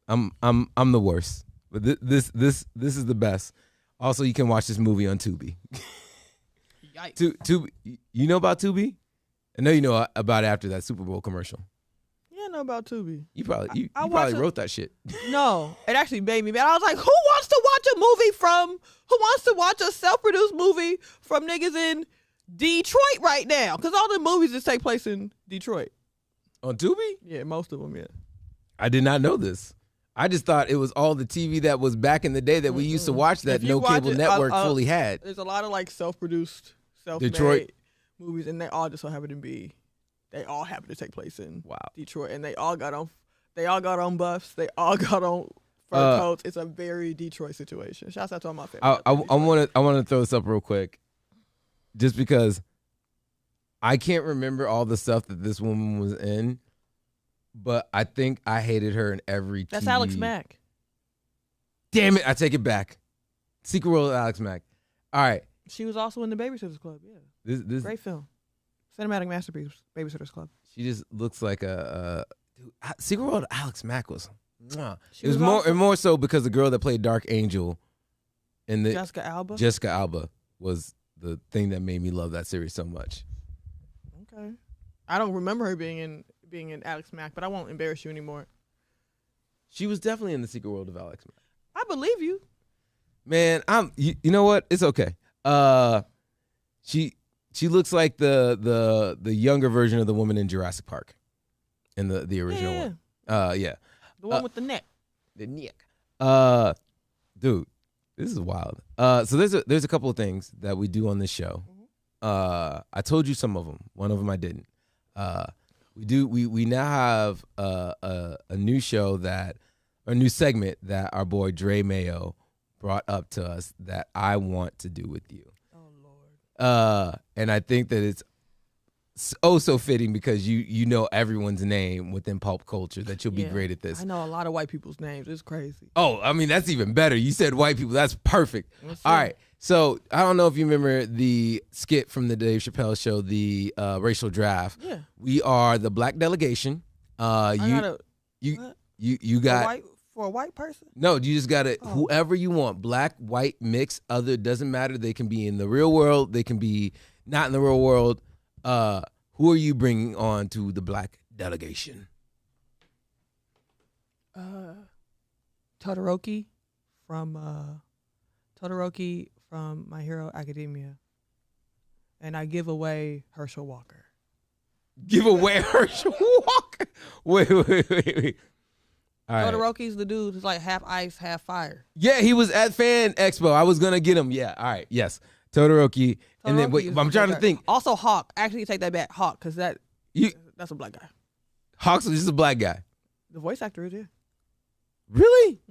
I'm the worst. But this is the best. Also, you can watch this movie on Tubi.
Yikes.
Tubi, you know about Tubi? I know you know about it after that Super Bowl commercial.
Yeah, I know about Tubi.
You probably
I
probably
watched
wrote that shit.
No, it actually made me mad. I was like, who wants to watch a self-produced movie from niggas in Detroit right now? Because all the movies just take place in Detroit.
On Tubi?
Yeah, most of them, yeah.
I did not know this. I just thought it was all the TV that was back in the day that we used to watch that
If you
no
watch
cable
it,
network fully had.
There's a lot of like self-produced, self-made
Detroit.
movies, and they all just so happen to be, they all happen to take place in
Wow.
Detroit, and they all got on buffs, they all got on fur coats. It's a very Detroit situation. Shouts out to all my family.
I want to throw this up real quick, just because I can't remember all the stuff that this woman was in, but I think I hated her in every.
That's
TV.
Alex Mack.
Damn it! I take it back. Secret World of Alex Mack. All right.
She was also in the Babysitters Club. Yeah,
This
great film, cinematic masterpiece, Babysitters Club.
she just looks like dude. Secret World of Alex Mack was. Mwah.
She
It was
was
more
awesome.
and more so because the girl that played Dark Angel in the
Jessica Alba.
Was the thing that made me love that series so much.
Okay. I don't remember her being in Alex Mack, but I won't embarrass you anymore.
She was definitely in the Secret World of Alex Mack.
I believe you.
Man, you know what? It's okay. She looks like the younger version of the woman in Jurassic Park, in the original one. Yeah.
The one with the neck.
The neck. Dude, this is wild. So there's a couple of things that we do on this show. I told you some of them. One of them I didn't. We now have a new show a new segment that our boy Dre Mayo brought up to us that I want to do with you.
Oh Lord.
And I think that it's so fitting because you know everyone's name within pop culture, that you'll be great at this.
I know a lot of white people's names. It's crazy.
Oh, I mean, that's even better. You said white people. That's perfect. All right. So I don't know if you remember the skit from the Dave Chappelle show, the racial draft.
Yeah.
We are the black delegation. You got
for a white person?
no. You just got to whoever you want, black, white, mix, other, doesn't matter. They can be in the real world. They can be not in the real world. Who are you bringing on to the black delegation?
Todoroki from My Hero Academia, and I give away Herschel Walker.
Give away Herschel Walker. Wait. All right.
Todoroki's the dude who's like half ice, half fire.
Yeah, he was at Fan Expo. I was gonna get him. Yeah. All right. Yes. Todoroki. And then wait, I'm trying to think.
Also Hawk. Actually, take that back. Hawk, because that's a black guy.
Hawk's just a black guy.
The voice actor is here.
Really?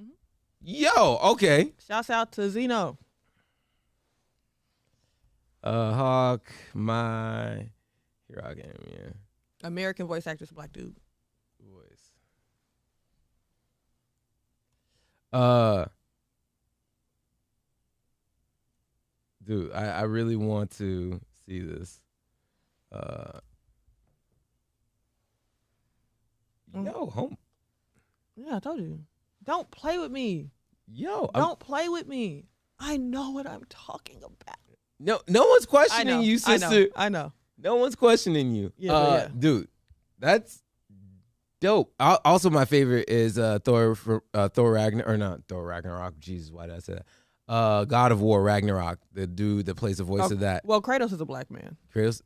Yo. Okay.
Shouts out to Zeno.
Hawk. My Hero Academia.
American voice actor, black dude.
Voice. Dude, I really want to see this. Yo, home.
Yeah, I told you. Don't play with me.
Yo,
Don't play with me. I know what I'm talking about.
no one's questioning you, sister.
I know.
No one's questioning you.
Yeah.
Dude, that's dope. Also, my favorite is Thor Ragnarok, or not Thor Ragnarok. Jesus, why did I say that? God of War Ragnarok, the dude that plays the voice of that.
Well, Kratos is a black man.
Kratos.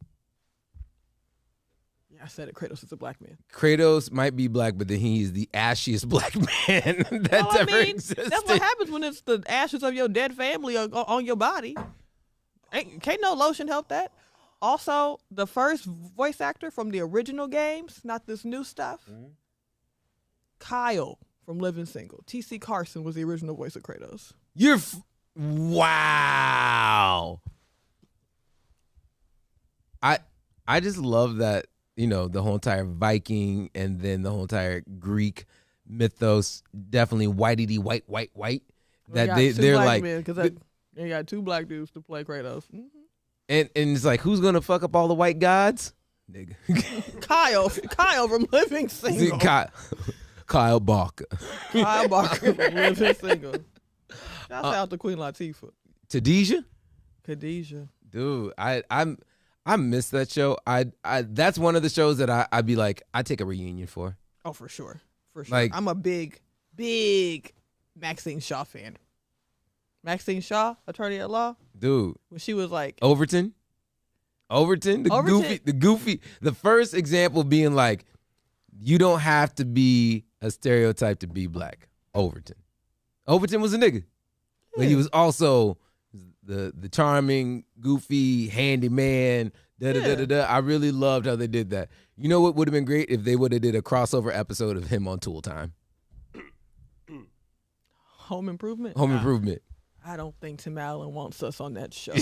Yeah, I said it. Kratos is a black man.
Kratos might be black, but then he's the ashiest black man that's ever existed.
That's what happens when it's the ashes of your dead family on your body. Can't no lotion help that. Also, the first voice actor from the original games, not this new stuff, Kyle from Living Single. T.C. Carson was the original voice of Kratos.
Wow. I just love that, the whole entire Viking and then the whole entire Greek mythos, definitely whitey white. That they're like,
because they got two black dudes to play Kratos.
and it's like, who's gonna fuck up all the white gods? Nigga.
Kyle from Living Single.
Kyle Barker.
Kyle Barker from Living Single. Shout out to Queen Latifah. Khadijah.
Dude, I miss that show. I that's one of the shows that I'd be like, I'd take a reunion for.
Oh, for sure.
Like,
I'm a big Maxine Shaw fan. Maxine Shaw, attorney at law.
Dude.
When she was like
Overton, the goofy, the first example being like, you don't have to be a stereotype to be black. Overton was a nigga. But he was also the charming, goofy, handyman. I really loved how they did that. You know what would have been great if they would have did a crossover episode of him on Tool Time.
Home Improvement. I don't think Tim Allen wants us on that show.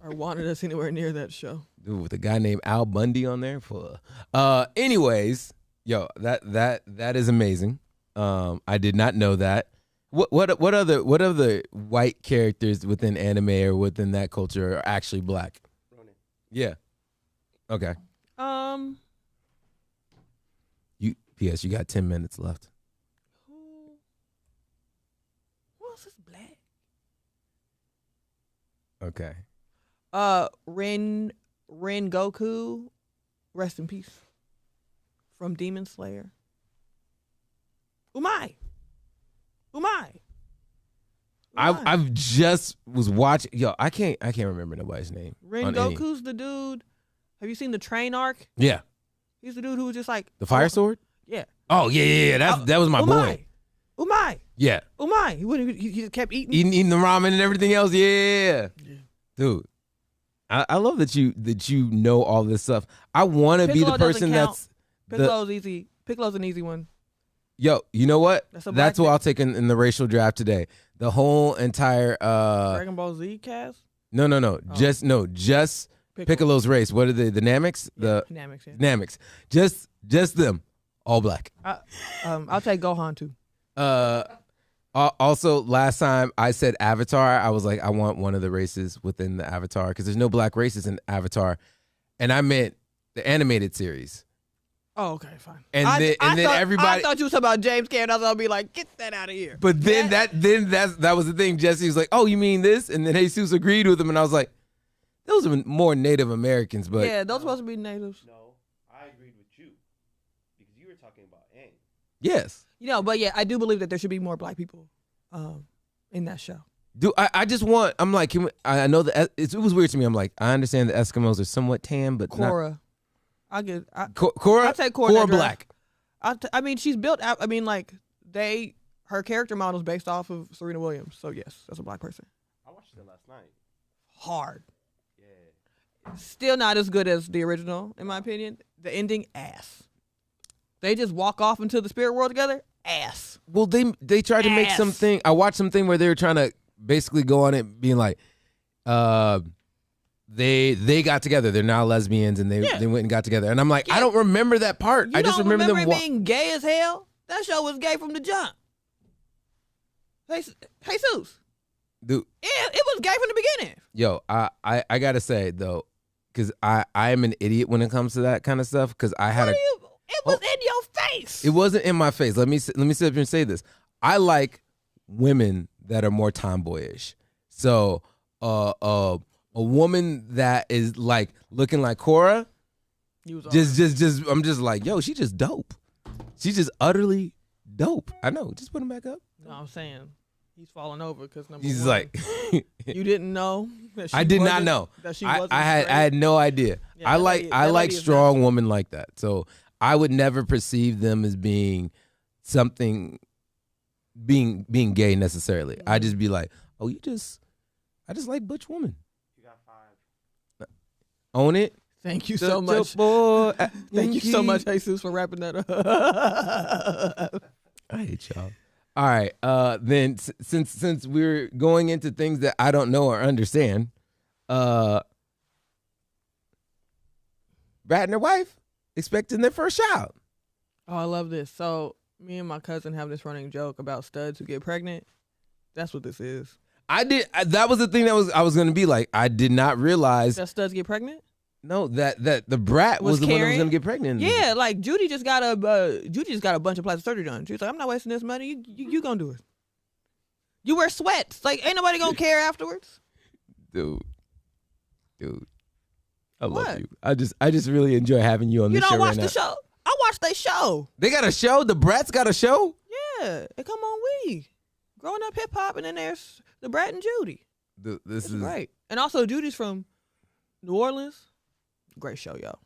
Or wanted us anywhere near that show.
Dude, with a guy named Al Bundy on there. Anyways, yo, that is amazing. I did not know that. What other white characters within anime or within that culture are actually black?
Ronan.
Yeah. Okay. P.S. You got 10 minutes left.
Who else is black?
Okay.
Ren Goku, rest in peace. From Demon Slayer. Umai.
I've just was watching. Yo, I can't remember nobody's name.
Ren Goku's the dude. Have you seen the train arc?
Yeah.
He's the dude who was just like
The fire sword?
Yeah.
Oh, yeah. That was my boy.
Umai.
Yeah.
Umai. He just kept eating.
Eating the ramen and everything else. Yeah. Dude. I love that you know all this stuff. I want to be the person that's
Piccolo's easy. Piccolo's an easy one.
Yo, you know what?
That's
what I'll take in the racial draft today. The whole entire
Dragon Ball Z cast?
No. Oh. Just Piccolo's race. What are they? The Nameks? The
Nameks, yeah.
Nameks. Just them. All black.
I'll take Gohan too.
Also, last time I said Avatar, I was like, I want one of the races within the Avatar because there's no black races in Avatar, and I meant the animated series.
Oh, okay, fine.
And then everybody.
I thought you were talking about James Cameron. I was gonna be like, get that out of here.
But then that was the thing. Jesse was like, oh, you mean this? And then Jesus agreed with him, and I was like, those are more Native Americans, but
yeah, those supposed to be natives.
No, I agreed with you because you were talking about Aang.
yes.
But yeah, I do believe that there should be more black people in that show.
I just want. I'm like, I know that it was weird to me. I'm like, I understand the Eskimos are somewhat tan, but
Korra. I'll take Korra.
Korra black.
I mean, she's built out. I mean, like her character model is based off of Serena Williams. So yes, that's a black person.
I watched it last night.
Hard.
Yeah.
Still not as good as the original, in my opinion. The ending, ass. They just walk off into the spirit world together, ass.
Well, they tried to make something. I watched something where they were trying to basically go on it, being like, they got together. They're now lesbians, and they went and got together. And I'm like, I don't remember that part. I just remember them
being gay as hell. That show was gay from the jump. Jesus.
Dude.
Yeah, it was gay from the beginning.
Yo, I gotta say though, because I am an idiot when it comes to that kind of stuff. Because I had
it was in your face.
It wasn't in my face. Let me sit up here and say this. I like women that are more tomboyish. So a woman that is like looking like Korra, I'm just like, yo, she just dope. She's just utterly dope. I know. Just put him back up.
No, I'm saying he's falling over because
he's like,
you didn't know.
I did not know.
That she wasn't.
I had no idea.
Yeah,
I like strong women like that. So I would never perceive them as being something, being gay necessarily. I just be like, oh, I just like butch women.
You got 5.
Own it.
Thank you so much. Thank you so much, Jesus, for wrapping that up.
I hate y'all. All right. Then since we're going into things that I don't know or understand, Brad and their wife expecting their first child.
Oh, I love this. So me and my cousin have this running joke about studs who get pregnant. That's what this is.
That was the thing I was going to be like. I did not realize
that studs get pregnant.
No, that the brat was the one that was going to get pregnant.
Yeah, like Judy just got a bunch of plastic surgery done. She was like, I'm not wasting this money. You gonna do it. You wear sweats. Like, ain't nobody gonna care afterwards.
Dude, I love you. I just really enjoy having you on this show right now.
You don't watch the show? I watch their show.
They got a show? The Brats got a show?
Yeah, it come on We. Growing Up Hip Hop, and then there's the Brat and Judy.
This is
great. And also Judy's from New Orleans. Great show, yo.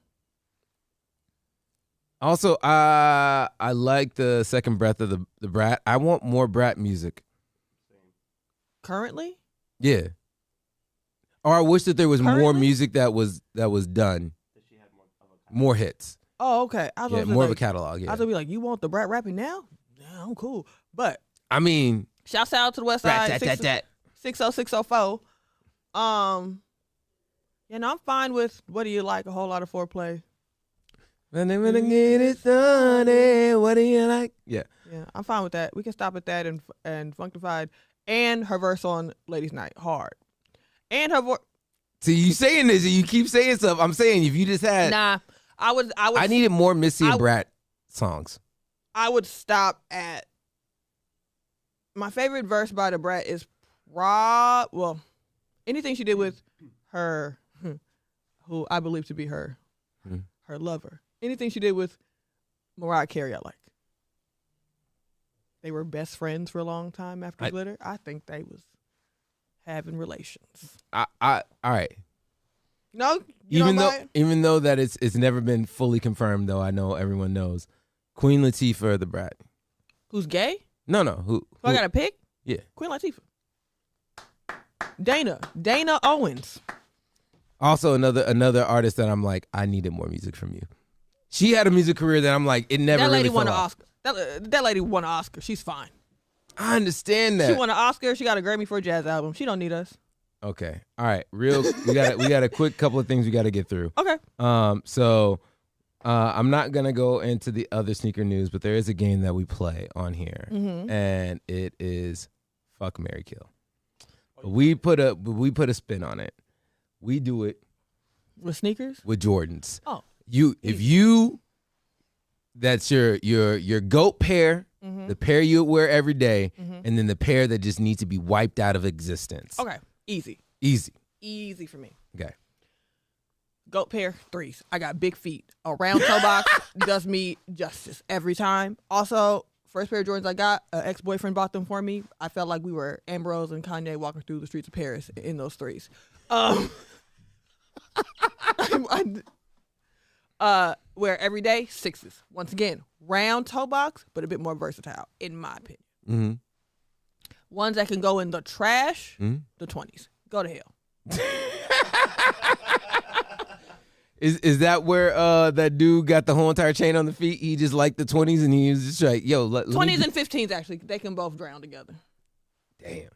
Also, I like the second breath of the Brat. I want more Brat music.
Currently?
Yeah. Or I wish that there was more music that was done. That she had more hits.
Oh, okay.
More of a catalog. Yeah.
I was gonna be like, you want the Brat rapping now? Yeah, I'm cool. But
I mean,
shouts out to the West Side 60604. Yeah, no, I'm fine with what do you like? A whole lot of foreplay.
When they wanna get it done, what do you like? Yeah.
Yeah, I'm fine with that. We can stop at that and Funkified and her verse on Ladies Night hard. And her voice.
See, you saying this, you keep saying stuff. I'm saying if you just had
I needed
more Missy and Brat songs.
I would stop at my favorite verse by the Brat is anything she did with her, who I believe to be her lover. Anything she did with Mariah Carey, I like. They were best friends for a long time after Glitter. I think they was having relations.
All right.
No, even
though that it's never been fully confirmed, though I know everyone knows Queen Latifah or the Brat.
Who's gay?
No. Who
I got to pick?
Yeah,
Queen Latifah. Dana Owens.
Also, another artist that I'm like, I needed more music from you. She had a music career that I'm like, it never. That lady
won an Oscar. That lady won an Oscar. She's fine.
I understand that.
She won an Oscar. She got a Grammy for a jazz album. She don't need us.
Okay. All right. We got a quick couple of things we got to get through.
Okay.
So I'm not gonna go into the other sneaker news, but there is a game that we play on here, and it is Fuck, Marry, Kill. We put a spin on it. We do it
with sneakers,
with Jordans.
Oh,
that's your GOAT pair, the pair you wear every day, and then the pair that just needs to be wiped out of existence.
Okay, easy for me.
Okay.
GOAT pair, 3s. I got big feet. A round toe box does me justice every time. Also, first pair of Jordans I got, an ex-boyfriend bought them for me. I felt like we were Ambrose and Kanye walking through the streets of Paris in those 3s. Wear every day, 6s. Once again, round toe box, but a bit more versatile, in my opinion.
Mm-hmm.
Ones that can go in the trash, the 20s. Go to hell.
Is that where that dude got the whole entire chain on the feet? He just liked the 20s and he was just like, yo,
20s and 15s, actually. They can both drown together.
Damn.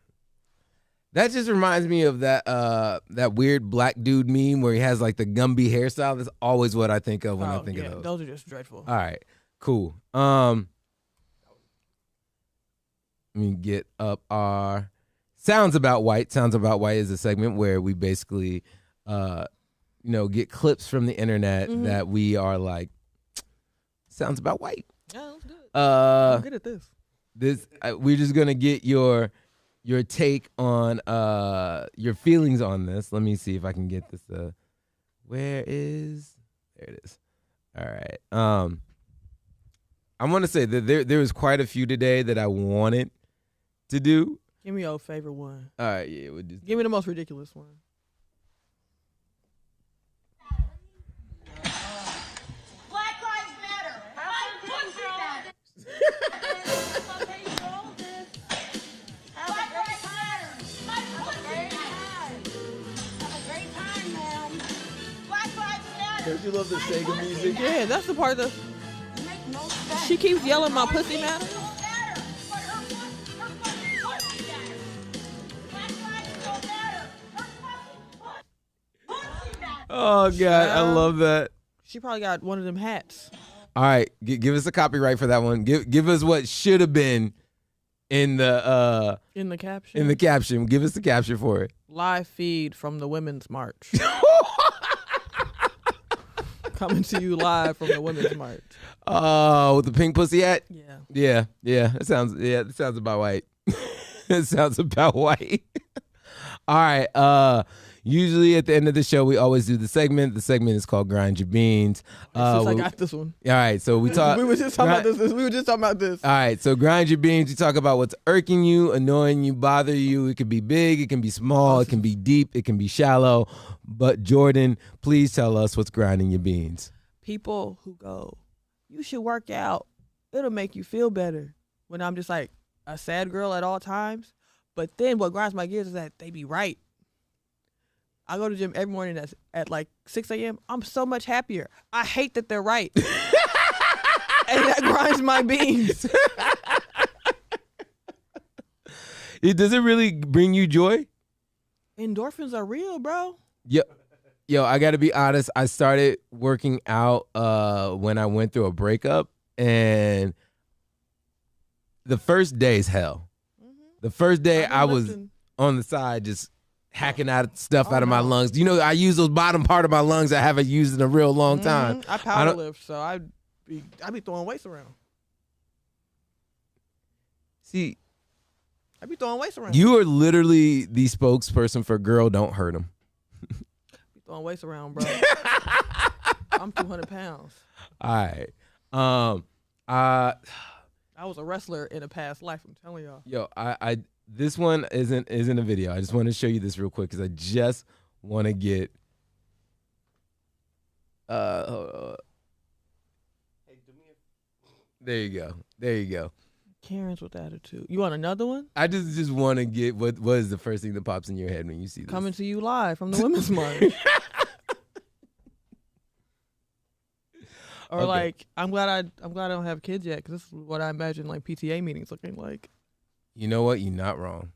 That just reminds me of that weird black dude meme where he has like the Gumby hairstyle. That's always what I think of when I think of those.
Those are just dreadful.
All right, cool. Let me get up our Sounds About White. Sounds About White is a segment where we basically, get clips from the internet that we are like, sounds about white.
Yeah, let's do it. I'm good at this.
We're just gonna get your take on your feelings on this. Let me see if I can get this. There it is. All right. I want to say that there was quite a few today that I wanted to do.
Give me your favorite one.
All right, yeah.
Give me the most ridiculous one.
Black Lives Matter.
Don't you love the Sega music?
Yeah, that's the part that she keeps yelling my pussy matter.
Oh God, I love that.
She probably got one of them hats.
All right, give us a copyright for that one. Give us what should have been in the
caption.
In the caption, give us the caption for it.
Live feed from the Women's March. Coming to you live from the Women's March.
Oh, with the pink pussy hat?
Yeah.
Yeah. That sounds about white. It sounds about white. All right. Usually at the end of the show, we always do the segment. The segment is called Grind Your Beans.
Since I got this one.
All right, so we
were just talking about this.
All right, so Grind Your Beans. We talk about what's irking you, annoying you, bother you. It can be big, it can be small, it can be deep, it can be shallow. But Jordan, please tell us what's grinding your beans.
People who go, you should work out. It'll make you feel better. When I'm just like a sad girl at all times. But then what grinds my gears is that they be right. I go to the gym every morning at like 6 a.m. I'm so much happier. I hate that they're right. And that grinds my beans.
Does it really bring you joy?
Endorphins are real, bro.
Yo, I got to be honest. I started working out when I went through a breakup. And the first day is hell. The first day I was on the side just hacking out stuff out of my lungs. You know, I use those bottom part of my lungs I haven't used in a real long time.
I power lift, so I be throwing weights around.
See,
I be throwing weights around.
you are literally the spokesperson for "Girl, Don't Hurt Him."
Be throwing weights around, bro. I'm 200 pounds.
All right.
I was a wrestler in a past life. I'm telling y'all.
Yo, I this one isn't a video. I just want to show you this real quick because I just want to get.
Hey, do me
There you go. There you go.
Karen's with attitude. You want another one?
I just want to get what is the first thing that pops in your head when you see this?
Coming to you live from the Women's March. Or
Okay.
like, I'm glad I don't have kids yet because this is what I imagine like PTA meetings looking like.
You know what? You're not wrong.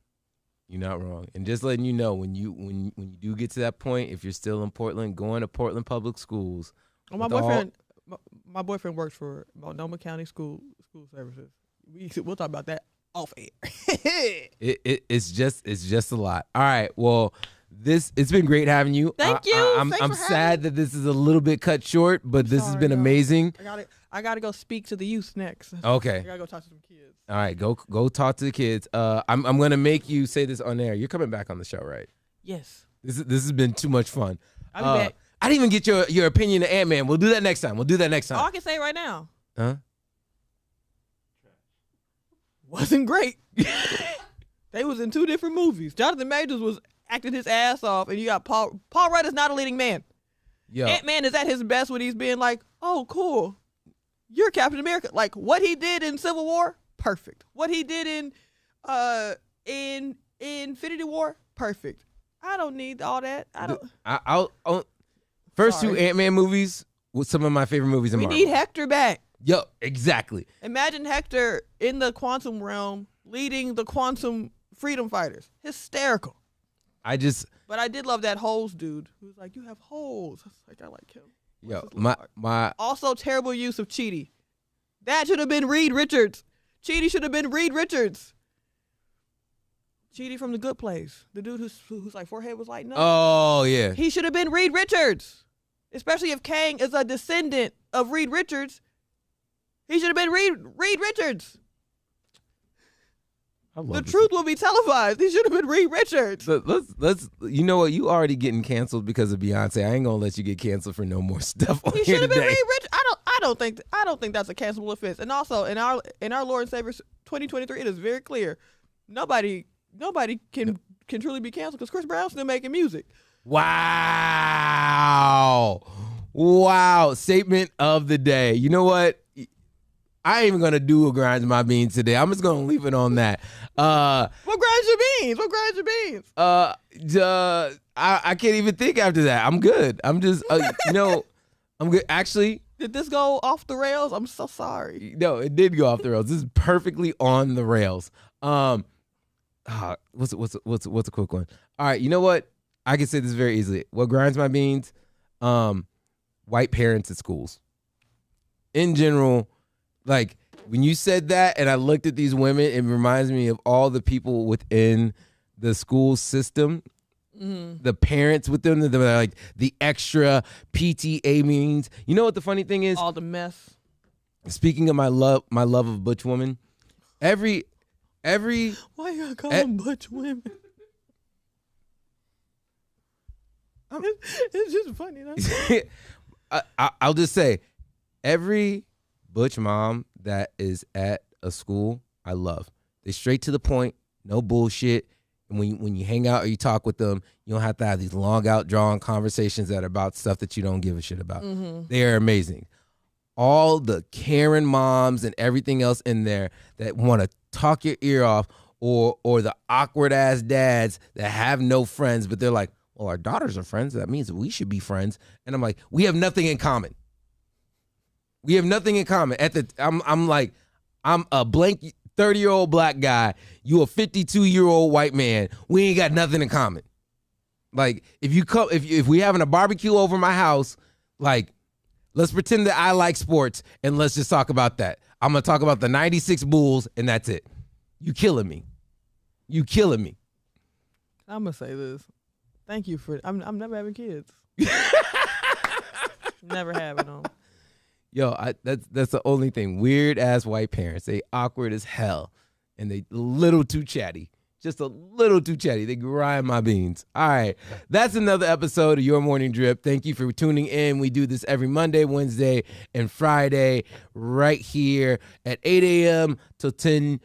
You're not wrong. And just letting you know, when you do get to that point, if you're still in Portland, going to Portland Public Schools.
Well, my
with all-
boyfriend, my boyfriend works for Multnomah County School Services. We'll talk about that off air.
It's just a lot. All right. Well, it's been great having you.
Thank you.
I'm
Thanks for having
sad that this is a little bit cut short, but this has
Sorry,
been
y'all.
amazing.
I gotta go speak to the youth next.
Okay.
I gotta go talk to some kids.
All right. Go talk to the kids. I'm gonna make you say this on air. You're coming back on the show, right?
Yes.
This has been too much fun.
I'll be back.
I didn't even get your opinion of Ant-Man. We'll do that next time.
Oh, I can say it right now.
Huh?
Wasn't great. They was in two different movies. Jonathan Majors was acting his ass off, and you got Paul Rudd is not a leading man.
Yo.
Ant-Man is at his best when he's being like, oh, cool. You're Captain America. Like, what he did in Civil War, perfect. What he did in Infinity War, perfect. I don't need all that. I don't.
I'll first two
Sorry.
Ant-Man movies with some of my favorite movies in
We
Marvel.
need Hector back.
Yo, exactly.
Imagine Hector in the quantum realm leading the quantum freedom fighters. Hysterical. But I did love that holes dude who was like, you have holes. I was like, I like him.
Yo,
What's his little
my
Also, terrible use of Chidi. That should have been Reed Richards. Chidi should have been Reed Richards. Chidi from The Good Place. The dude whose like forehead was lighting up.
Oh yeah.
He should have been Reed Richards. Especially if Kang is a descendant of Reed Richards. He should have been Reed Richards.
I love
The
this.
truth will be televised. He should have been Reed Richards.
Let's you know what, you already getting canceled because of Beyonce. I ain't gonna let you get canceled for no more stuff on
He
here
should have been
today.
Reed Richards. I don't think that's a cancelable offense. And also in our Lord and Savior 2023, it is very clear. Nobody can truly be canceled because Chris Brown's still making music.
Wow. Statement of the day. You know what? I ain't even gonna do what grinds my beans today. I'm just gonna leave it on that.
What grinds your beans? What grinds your beans?
I can't even think after that. I'm good. I'm just I'm good. Actually,
Did this go off the rails? I'm so sorry.
no, it did go off the rails. This is perfectly on the rails. What's a quick one? All right, you know what? I can say this very easily. What grinds my beans? White parents at schools. In general, like when you said that and I looked at these women, it reminds me of all the people within the school system. The parents with them, they're like the extra PTA meetings. You know what the funny thing is?
All the mess.
Speaking of my love of butch woman, every
Why you gotta call them butch women? It's just funny.
I'll just say, every butch mom that is at a school, I love. They straight to the point, no bullshit. And when you hang out or you talk with them, you don't have to have these long out drawn conversations that are about stuff that you don't give a shit about. They are amazing. All the Karen moms and everything else in there that want to talk your ear off, or the awkward ass dads that have no friends, but they're like, well, our daughters are friends. That means we should be friends. And I'm like, we have nothing in common. We have nothing in common. I'm like, I'm a blank 30-year-old black guy. You a 52-year-old white man. We ain't got nothing in common. Like, if we having a barbecue over my house, like, let's pretend that I like sports and let's just talk about that. I'm gonna talk about the '96 Bulls and that's it. You killing me.
I'm gonna say this. Thank you for. I'm never having kids. Never having them.
Yo, that's the only thing. Weird ass white parents. They awkward as hell. and they a little too chatty. Just a little too chatty. They grind my beans. All right. That's another episode of Your Morning Drip. Thank you for tuning in. We do this every Monday, Wednesday, and Friday right here at 8 a.m. till 10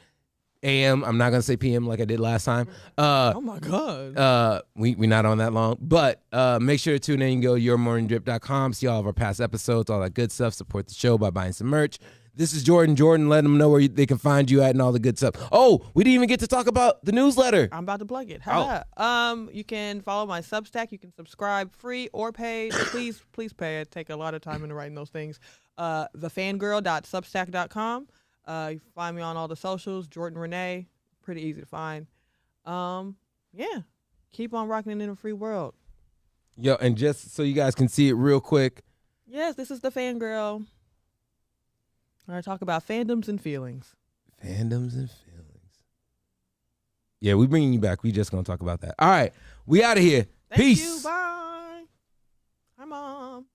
a.m. I'm not going to say p.m. like I did last time.
Oh, my God.
We're not on that long. But make sure to tune in and go to yourmorningdrip.com. See all of our past episodes, all that good stuff. Support the show by buying some merch. This is Jordan. Jordan, let them know where they can find you at and all the good stuff. Oh, we didn't even get to talk about the newsletter.
I'm about to plug it. How about? You can follow my Substack. You can subscribe free or paid. Please pay. It take a lot of time into writing those things. Thefangirl.substack.com. You can find me on all the socials. Jordan Renee. Pretty easy to find. Yeah. Keep on rocking it in a free world.
Yo, and just so you guys can see it real quick.
Yes, this is the Fangirl. I talk about fandoms and feelings.
Fandoms and feelings. Yeah, we bringing you back. We just going to talk about that. All right. We out of here.
Thank
Peace.
you. Bye. Hi, Mom.